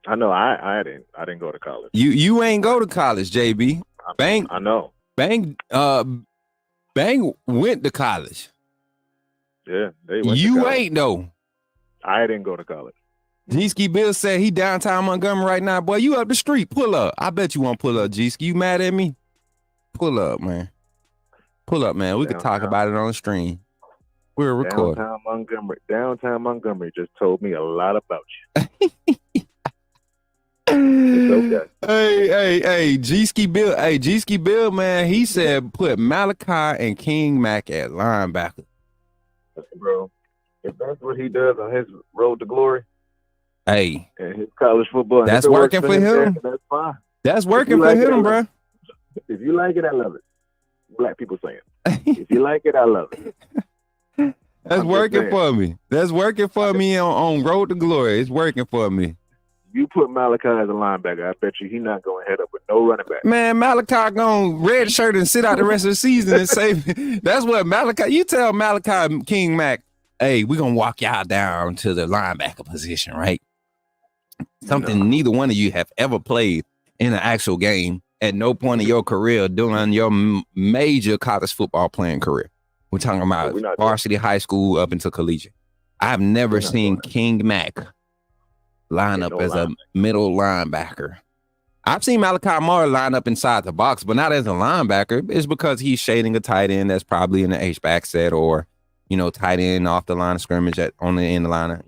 Speaker 14: I know I didn't go to college.
Speaker 1: You ain't go to college, JB. Bang.
Speaker 14: I know.
Speaker 1: Bang went to college.
Speaker 14: Yeah, they went
Speaker 1: You
Speaker 14: to college.
Speaker 1: ain't though.
Speaker 14: I didn't go to college.
Speaker 1: G-Ski Bill said he downtown Montgomery right now. Boy, you up the street. Pull up. I bet you won't pull up, G-Ski. You mad at me? Pull up, man. Pull up, man. We could talk about it on the stream. We're recording.
Speaker 14: Downtown Montgomery just told me a lot about you. It's okay.
Speaker 1: Hey, G-Ski Bill, man, he said put Malachi and King Mack at linebacker.
Speaker 14: Bro, if that's what he does on his road to glory,
Speaker 1: hey,
Speaker 14: and his college football,
Speaker 1: that's working for him.
Speaker 14: There, that's fine.
Speaker 1: That's working for him, bro.
Speaker 14: If you like it, I love it. Black people saying, if you like it, I love it.
Speaker 1: That's working for me. That's working for me on road to glory. It's working for me.
Speaker 14: You put Malachi as a linebacker, I bet you he's not going to head up with no running back.
Speaker 1: Man, Malachi going red shirt and sit out the rest of the season and say, that's what Malachi, you tell Malachi King Mack, hey, we're going to walk y'all down to the linebacker position, right? Something neither one of you have ever played in an actual game at no point in your career during your major college football playing career. We're talking about varsity, high school, up into collegiate. I've never seen King Mack line up as a middle linebacker. I've seen Malachi Moore line up inside the box, but not as a linebacker. It's because he's shading a tight end that's probably in the H-back set or, tight end off the line of scrimmage on the end line.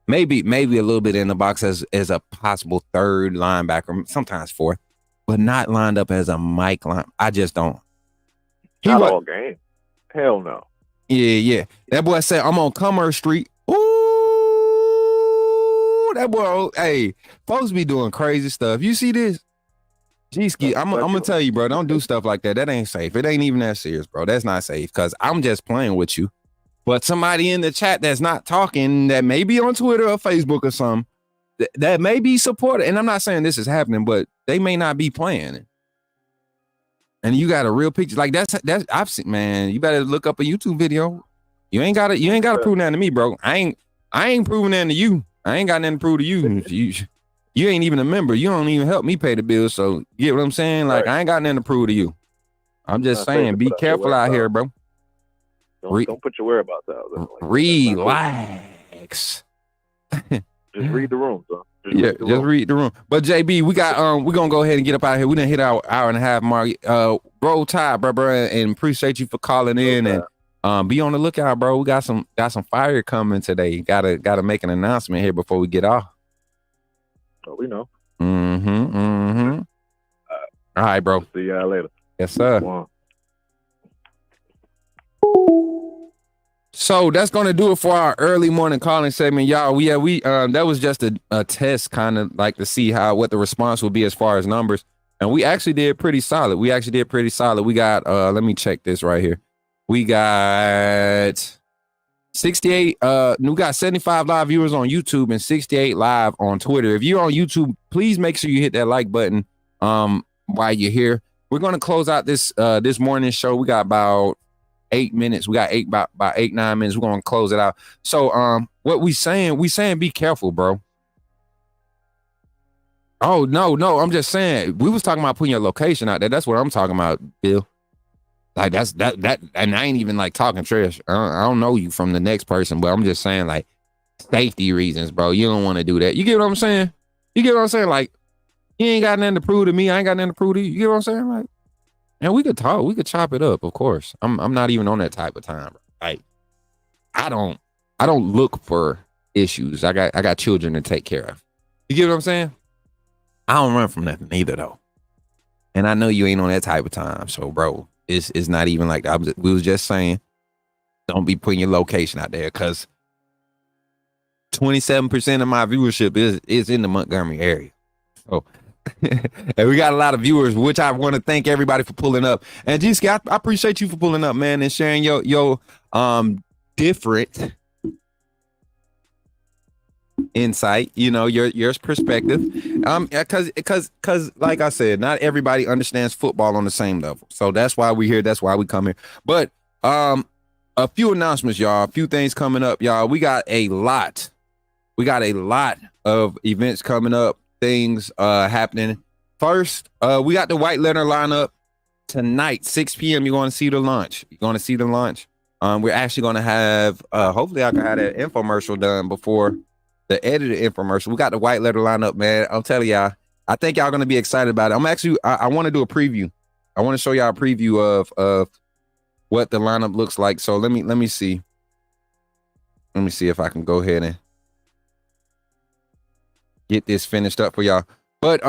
Speaker 1: Maybe a little bit in the box as a possible third linebacker, sometimes fourth, but not lined up as a Mike line. I just don't.
Speaker 14: Not all game. Hell no.
Speaker 1: Yeah. That boy said, I'm on Commerce Street. That boy, hey, folks be doing crazy stuff. You see this? G-Ski, I'm gonna tell you, bro, don't do stuff like that. That ain't safe. It ain't even that serious, bro. That's not safe because I'm just playing with you. But somebody in the chat that's not talking, that may be on Twitter or Facebook or something, that may be supported. And I'm not saying this is happening, but they may not be playing. And you got a real picture. Like that's I've seen, man. You better look up a YouTube video. You ain't gotta prove that to me, bro. I ain't proving that to you. I ain't got nothing to prove to you. You ain't even a member. You don't even help me pay the bills. So you get what I'm saying? Like, I ain't got nothing to prove to you. I'm just saying, be careful out here, bro.
Speaker 14: Don't put your whereabouts out.
Speaker 1: Relax.
Speaker 14: Just read the room, bro.
Speaker 1: Just read the room. But JB, we're gonna go ahead and get up out of here. We done hit our hour and a half mark. Roll Tide, bro, and appreciate you for calling in and be on the lookout, bro. We got some fire coming today. Gotta make an announcement here before we get off.
Speaker 14: Oh, we know.
Speaker 1: All right, bro.
Speaker 14: See y'all later.
Speaker 1: Yes, sir. So that's gonna do it for our early morning calling segment, y'all. We that was just a test, kind of like to see what the response would be as far as numbers, and we actually did pretty solid. We got let me check this right here. We got 68. We got 75 live viewers on YouTube and 68 live on Twitter. If you're on YouTube, please make sure you hit that like button while you're here. We're gonna close out this morning show. We got about 8 minutes. We got about 8-9 minutes. We're gonna close it out. So what we saying be careful, bro. Oh no, I'm just saying we was talking about putting your location out there. That's what I'm talking about, Bill. Like that, and I ain't even like talking trash. I don't know you from the next person, but I'm just saying like safety reasons, bro. You don't want to do that. You get what I'm saying? Like you ain't got nothing to prove to me. I ain't got nothing to prove to you. You get what I'm saying? Like, and we could talk. We could chop it up. Of course. I'm not even on that type of time. Like I don't look for issues. I got children to take care of. You get what I'm saying? I don't run from nothing either, though. And I know you ain't on that type of time. So, bro, it's not even like we was just saying, don't be putting your location out there, because 27% of my viewership is in the Montgomery area. So, and we got a lot of viewers, which I want to thank everybody for pulling up. And G Scott, I appreciate you for pulling up, man, and sharing your different insight, your perspective. Because like I said, not everybody understands football on the same level. So that's why we're here. That's why we come here. But a few announcements, y'all. A few things coming up, y'all. We got a lot of events coming up, things happening. First, we got the White Letter lineup tonight, 6 p.m. You're going to see the launch. We're actually going to have, hopefully I can have that infomercial done before the edited infomercial. We got the White Letter lineup, man. I'm telling y'all, I think y'all going to be excited about it. I want to do a preview. I want to show y'all a preview of what the lineup looks like. So let me see. Let me see if I can go ahead and get this finished up for y'all. But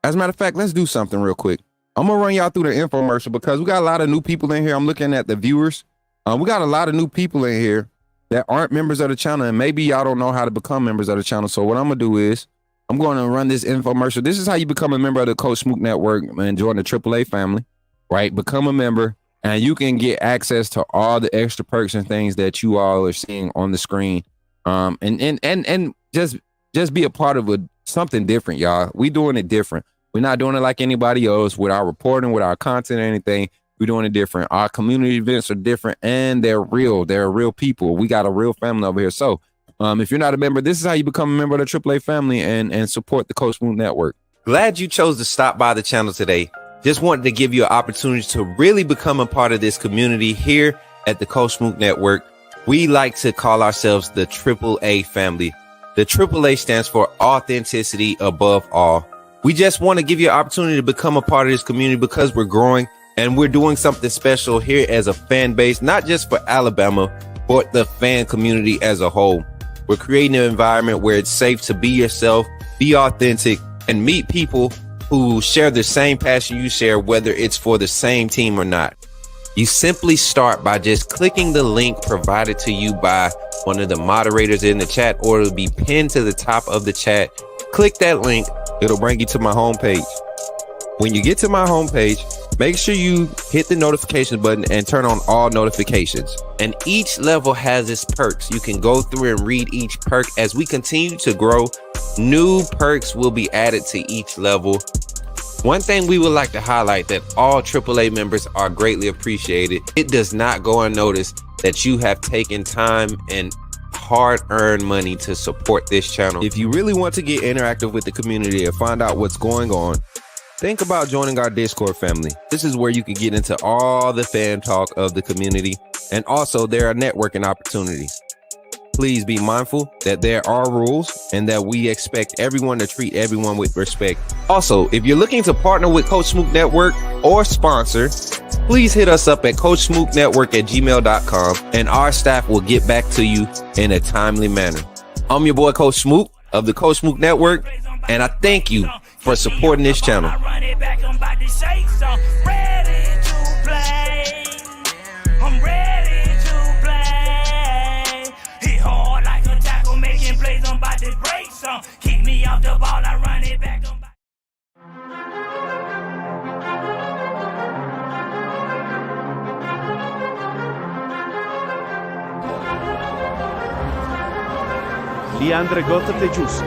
Speaker 1: as a matter of fact, let's do something real quick. I'm gonna run y'all through the infomercial because we got a lot of new people in here. I'm looking at the viewers. We got a lot of new people in here that aren't members of the channel, and maybe y'all don't know how to become members of the channel. So what I'm gonna do is I'm going to run this infomercial. This is how you become a member of the Coach Smook Network and join the AAA family, right? Become a member, and you can get access to all the extra perks and things that you all are seeing on the screen. And just be a part of something different, y'all. We doing it different. We're not doing it like anybody else with our reporting, with our content or anything. We're doing it different. Our community events are different, and they're real. They're real people. We got a real family over here. So if you're not a member, this is how you become a member of the AAA family and support the Coach Smook Network.
Speaker 2: Glad you chose to stop by the channel today. Just wanted to give you an opportunity to really become a part of this community here at the Coach Smook Network. We like to call ourselves the AAA family. The AAA stands for authenticity above all. We just want to give you an opportunity to become a part of this community because we're growing and we're doing something special here as a fan base, not just for Alabama, but the fan community as a whole. We're creating an environment where it's safe to be yourself, be authentic, and meet people who share the same passion you share, whether it's for the same team or not. You simply start by just clicking the link provided to you by one of the moderators in the chat, or it'll be pinned to the top of the chat. Click that link. It'll bring you to my homepage. When you get to my homepage, make sure you hit the notification button and turn on all notifications. And each level has its perks. You can go through and read each perk. As we continue to grow, new perks will be added to each level. One thing we would like to highlight that all AAA members are greatly appreciated. It does not go unnoticed that you have taken time and hard-earned money to support this channel. If you really want to get interactive with the community and find out what's going on, think about joining our Discord family. This is where you can get into all the fan talk of the community, and also there are networking opportunities. Please be mindful that there are rules and that we expect everyone to treat everyone with respect. Also, if you're looking to partner with Coach Smook Network or sponsor, please hit us up at coachsmooknetwork@gmail.com and our staff will get back to you in a timely manner. I'm your boy, Coach Smook of the Coach Smook Network, and I thank you for supporting this channel. Kick me off the ball, I run it back.
Speaker 13: Leandre Gotham Juice.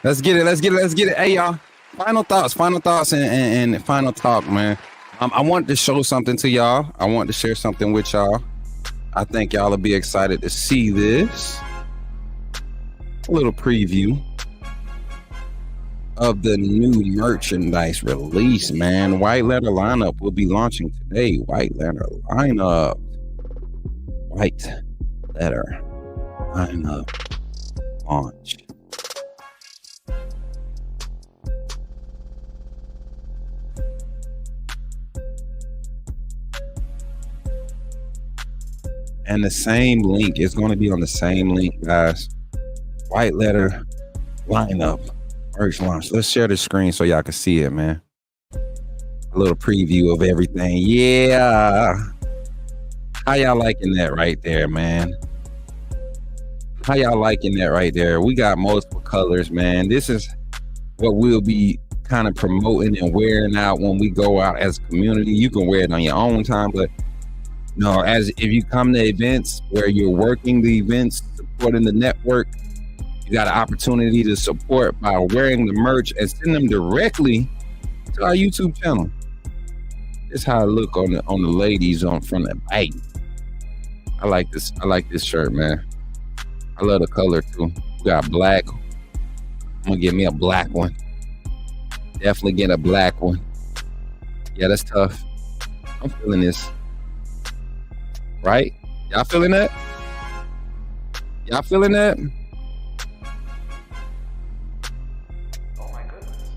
Speaker 2: Let's get it. Hey, y'all. Final thoughts, and final talk, man. I wanted to show something to y'all. I want to share something with y'all. I think y'all will be excited to see this. A little preview of the new merchandise release, man. White Letter Lineup will be launching today. White Letter Lineup. White Letter Lineup launch. And the same link is going to be on the same link, guys. White Letter Lineup merch launch. Let's share the screen so y'all can see it, man. A little preview of everything. Yeah. How y'all liking that right there, man? How y'all liking that right there? We got multiple colors, man. This is what we'll be kind of promoting and wearing out when we go out as a community. You can wear it on your own time, but no, as if you come to events where you're working the events, supporting the network, you got an opportunity to support by wearing the merch and send them directly to our YouTube channel. This is how I look on the ladies from the back. I like this. I like this shirt, man. I love the color too. We got black. I'm gonna get me a black one. Definitely get a black one. Yeah, that's tough. I'm feeling this. Right? Y'all feeling that? Y'all feeling that?
Speaker 15: Oh my goodness.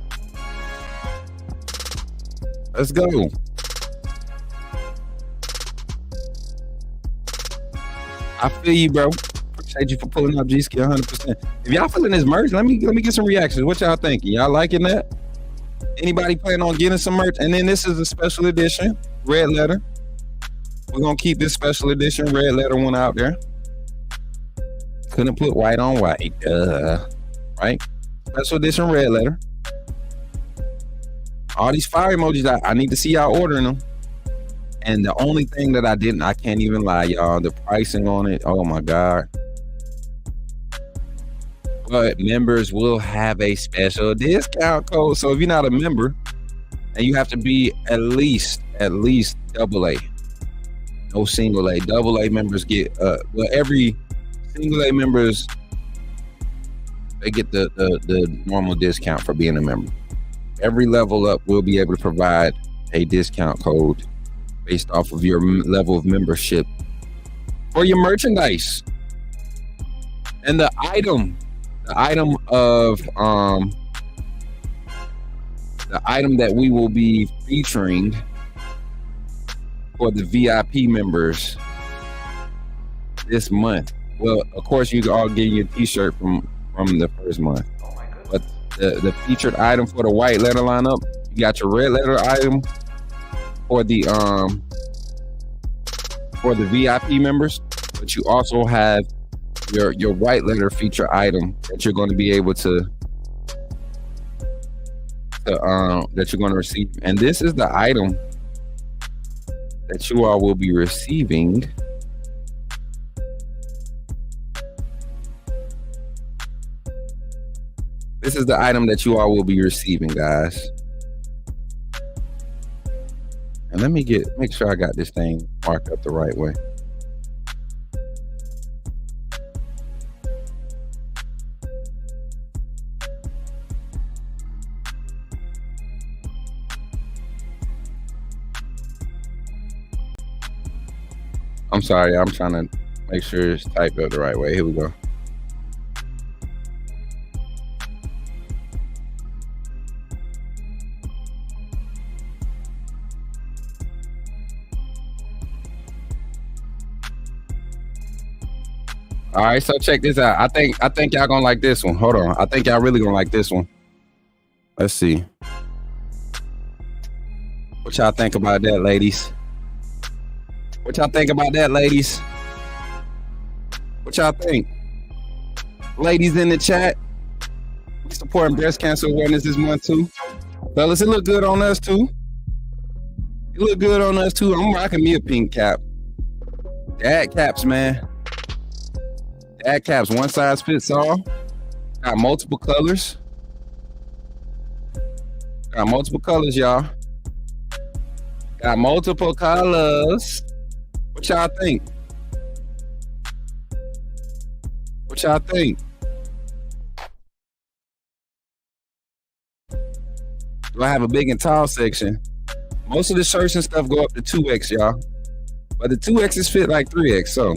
Speaker 2: Let's go. I feel you, bro. Appreciate you for pulling up G-Ski 100%. If y'all feeling this merch, let me get some reactions. What y'all thinking? Y'all liking that? Anybody planning on getting some merch? And then this is a special edition, red letter. We're gonna keep this special edition red letter one out there. Couldn't put white on white, right? Special edition red letter. All these fire emojis, I need to see y'all ordering them. And the only thing that I can't even lie, y'all, the pricing on it, oh my God. But members will have a special discount code. So if you're not a member, and you have to be at least AA. No single A. Double A members get every single A members, they get the normal discount for being a member. Every level up will be able to provide a discount code based off of your level of membership for your merchandise. And the item that we will be featuring for the VIP members this month. Well, of course, you all get your t-shirt from the first month. But the featured item for the white letter lineup, you got your red letter item for the VIP members, but you also have your white letter feature item that you're going to be able to that you're going to receive. And this is the item that you all will be receiving. This is the item that you all will be receiving, guys. And let me make sure I got this thing marked up the right way. I'm sorry, I'm trying to make sure it's typed up the right way. Here we go. All right, so check this out. I think y'all gonna like this one. Hold on. I think y'all really gonna like this one. Let's see. What y'all think about that, ladies? What y'all think about that, ladies? What y'all think? Ladies in the chat, we supporting breast cancer awareness this month too. Fellas, it look good on us too. It look good on us too. I'm rocking me a pink cap. Dad caps, man. Dad caps, one size fits all. Got multiple colors. Got multiple colors, y'all. Got multiple colors. What y'all think? What y'all think? Do I have a big and tall section? Most of the shirts and stuff go up to 2X, y'all. But the 2X's fit like 3X, so.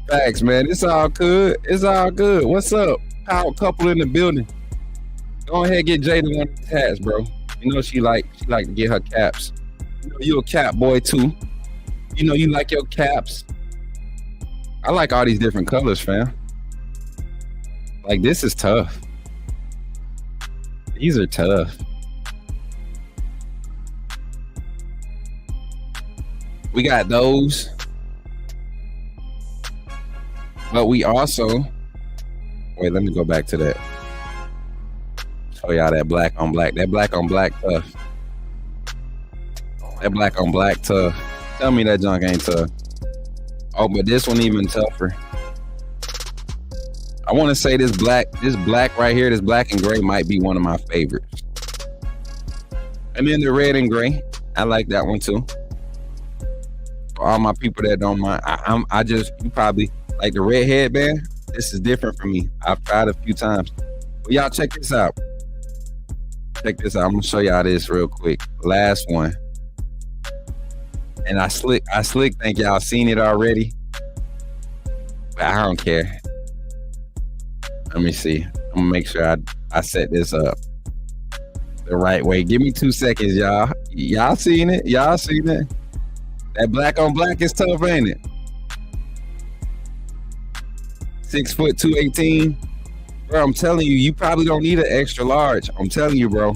Speaker 2: Facts, man. It's all good. It's all good. What's up? Power couple in the building. Go ahead and get Jada one of these hats, bro. You know she like to get her caps. You know you a cap boy too. You know you like your caps. I like all these different colors, fam. Like, this is tough. These are tough. We got those. But we also, wait, let me go back to that. Show y'all that black on black. That black on black tough. That black on black tough. Tell me that junk ain't tough. Oh, but this one even tougher. I want to say this black right here, this black and gray might be one of my favorites. And then the red and gray, I like that one too. For all my people that don't mind, you probably like the red headband. This is different for me. I've tried a few times. But y'all check this out. Check this out. I'm gonna show y'all this real quick. Last one. And I slick think y'all seen it already. But I don't care. Let me see. I'm gonna make sure I set this up the right way. Give me 2 seconds, y'all. Y'all seen it? Y'all seen it? That black on black is tough, ain't it? 6 foot 218. Bro, I'm telling you, you probably don't need an extra large. I'm telling you, bro.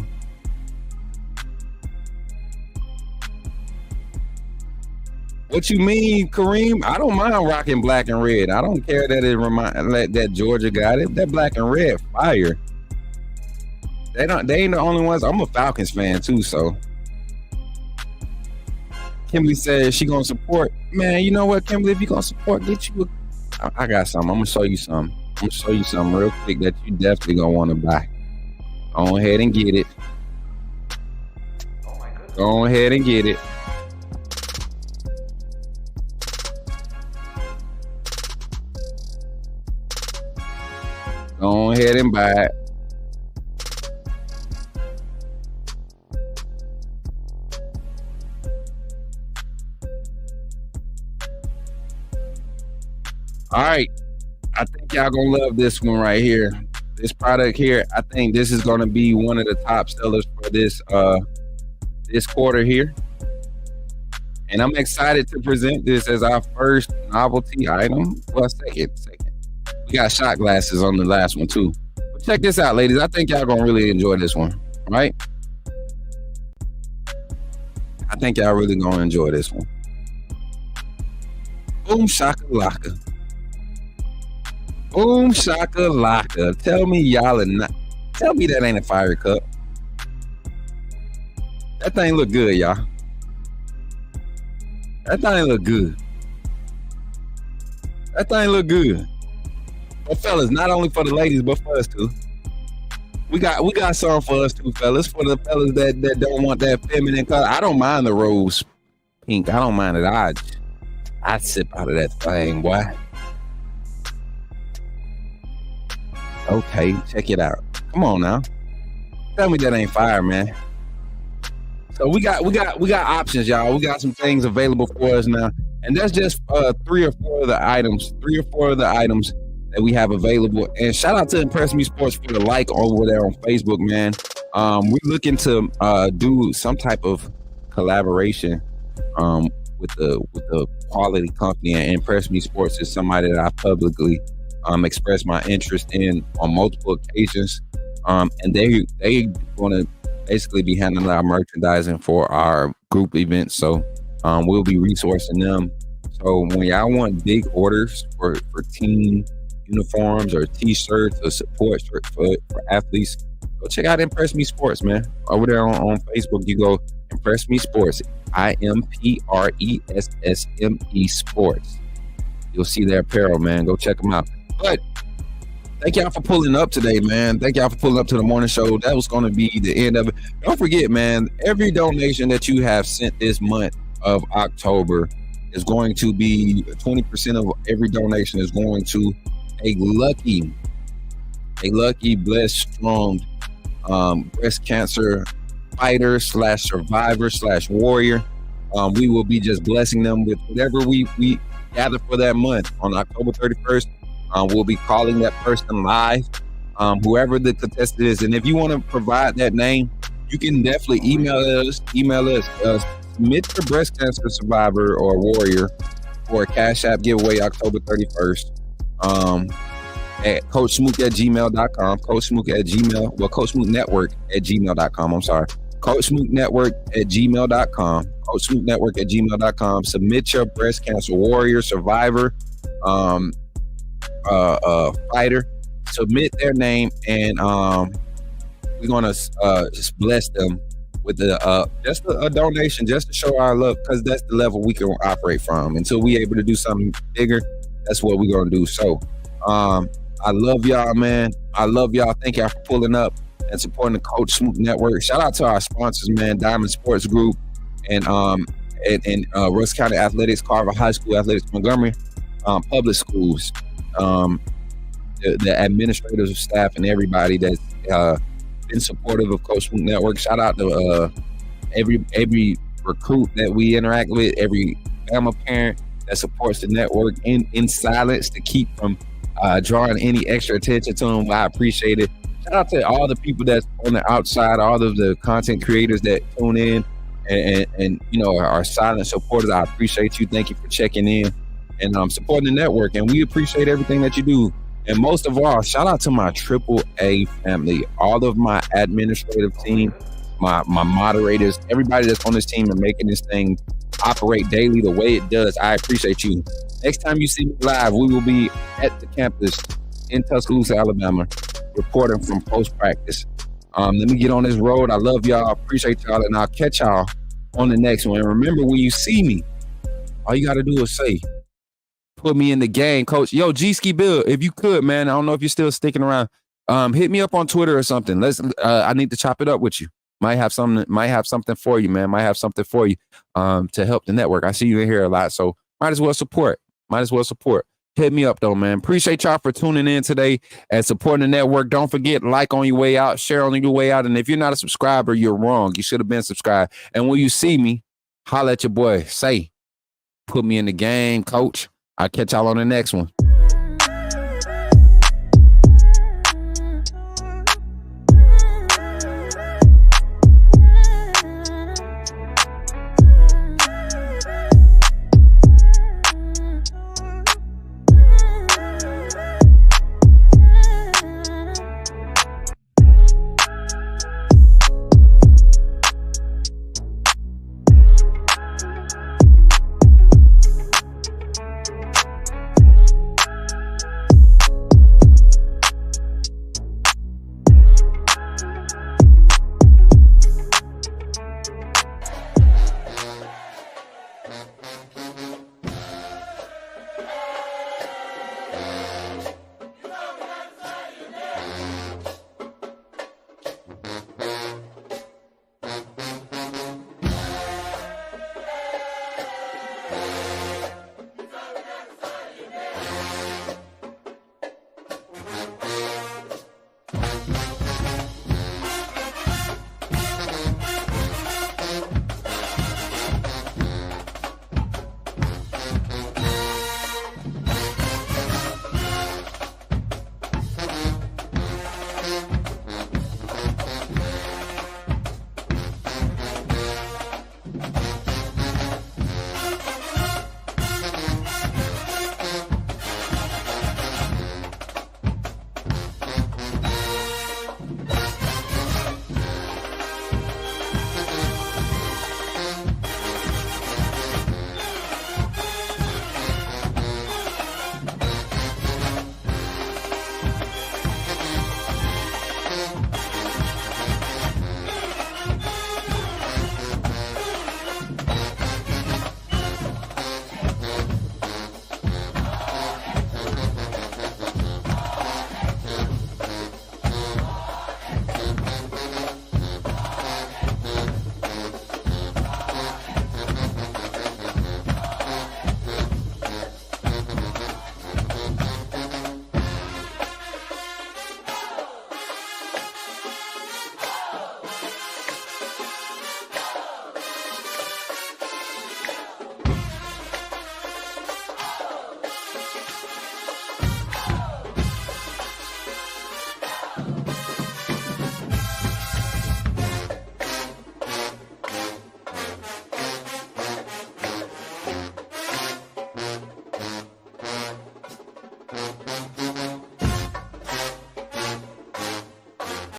Speaker 2: What you mean, Kareem? I don't mind rocking black and red. I don't care that that Georgia got it. That black and red fire. They ain't the only ones. I'm a Falcons fan too, so. Kimberly says she gonna support. Man, you know what, Kimberly? If you gonna support, get you I got something. I'm gonna show you something. I'm gonna show you something real quick that you definitely gonna want to buy. Go ahead and get it. Go ahead and get it. Go ahead and buy it. All right. I think y'all gonna love this one right here. This product here, I think this is gonna be one of the top sellers for this quarter here. And I'm excited to present this as our first novelty item. Well, second. We got shot glasses on the last one too. But check this out, ladies. I think y'all gonna really enjoy this one, right? I think y'all really gonna enjoy this one. Boom shakalaka. Boom shakalaka. Tell me y'all are not. Tell me that ain't a fire cup. That thing look good, y'all. That thing look good. That thing look good. But fellas, not only for the ladies, but for us too. We got some for us too, fellas. For the fellas that don't want that feminine color. I don't mind the rose pink. I don't mind it. I'd sip out of that thing, boy. Okay, check it out. Come on now. Tell me that ain't fire, man. So we got options, y'all. We got some things available for us now. And that's just 3 or 4 of the items. 3 or 4 of the items that we have available. And shout out to Impress Me Sports for the like over there on Facebook, man. We're looking to do some type of collaboration with the quality company, and Impress Me Sports is somebody that I publicly expressed my interest in on multiple occasions. And they going to basically be handling our merchandising for our group events. So we'll be resourcing them. So when y'all want big orders for team uniforms or t-shirts or support for athletes, go check out Impress Me Sports, man. Over there on Facebook, you go Impress Me Sports, IMPRESSME Sports. You'll see their apparel, man. Go check them out. But thank y'all for pulling up today, man. Thank y'all for pulling up to the morning show. That was going to be the end of it. Don't forget, man, every donation that you have sent this month of October is going to be 20% of every donation is going to a lucky, blessed, strong breast cancer fighter / survivor / warrior. We will be just blessing them with whatever we gather for that month on October 31st. We'll be calling that person live, whoever the contestant is. And if you want to provide that name, you can definitely email us, submit your breast cancer survivor or warrior for a Cash App giveaway October 31st. At CoachSmook@gmail.com, Coach Smook Network at gmail.com. I'm sorry. Coach Smook Network at gmail.com. Coach Smook Network at gmail.com. Submit your breast cancer warrior, survivor, fighter. Submit their name, and we're gonna just bless them with just a donation, just to show our love, because that's the level we can operate from. Until we able to do something bigger, that's what we're gonna do. So, I love y'all, man. I love y'all. Thank y'all for pulling up and supporting the Coach Smook Network. Shout out to our sponsors, man. Diamond Sports Group and Russ County Athletics, Carver High School Athletics, Montgomery Public Schools. The administrators, staff, and everybody that's been supportive of Coach Smook Network. Shout out to every recruit that we interact with, every Bama parent that supports the network in silence to keep from drawing any extra attention to them. I appreciate it. Shout out to all the people that's on the outside, all of the content creators that tune in and are silent supporters. I appreciate you. Thank you for checking in and supporting the network. And we appreciate everything that you do. And most of all, shout out to my AAA family, all of my administrative team, my moderators, everybody that's on this team and making this thing operate daily the way it does. I appreciate you. Next time you see me live, we will be at the campus in Tuscaloosa, Alabama, reporting from post-practice. Let me get on this road. I love y'all. Appreciate y'all. And I'll catch y'all on the next one. And remember, when you see me, all you got to do is say, put me in the game, coach. Yo, G-Ski Bill, if you could, man, I don't know if you're still sticking around. Hit me up on Twitter or something. I need to chop it up with you. Might have something for you, man. Might have something for you to help the network. I see you in here a lot, so might as well support. Hit me up though, man. Appreciate y'all for tuning in today and supporting the network. Don't forget, like on your way out, share on your way out. And if you're not a subscriber, you're wrong. You should have been subscribed. And when you see me, holla at your boy. Say, put me in the game, coach. I'll catch y'all on the next one.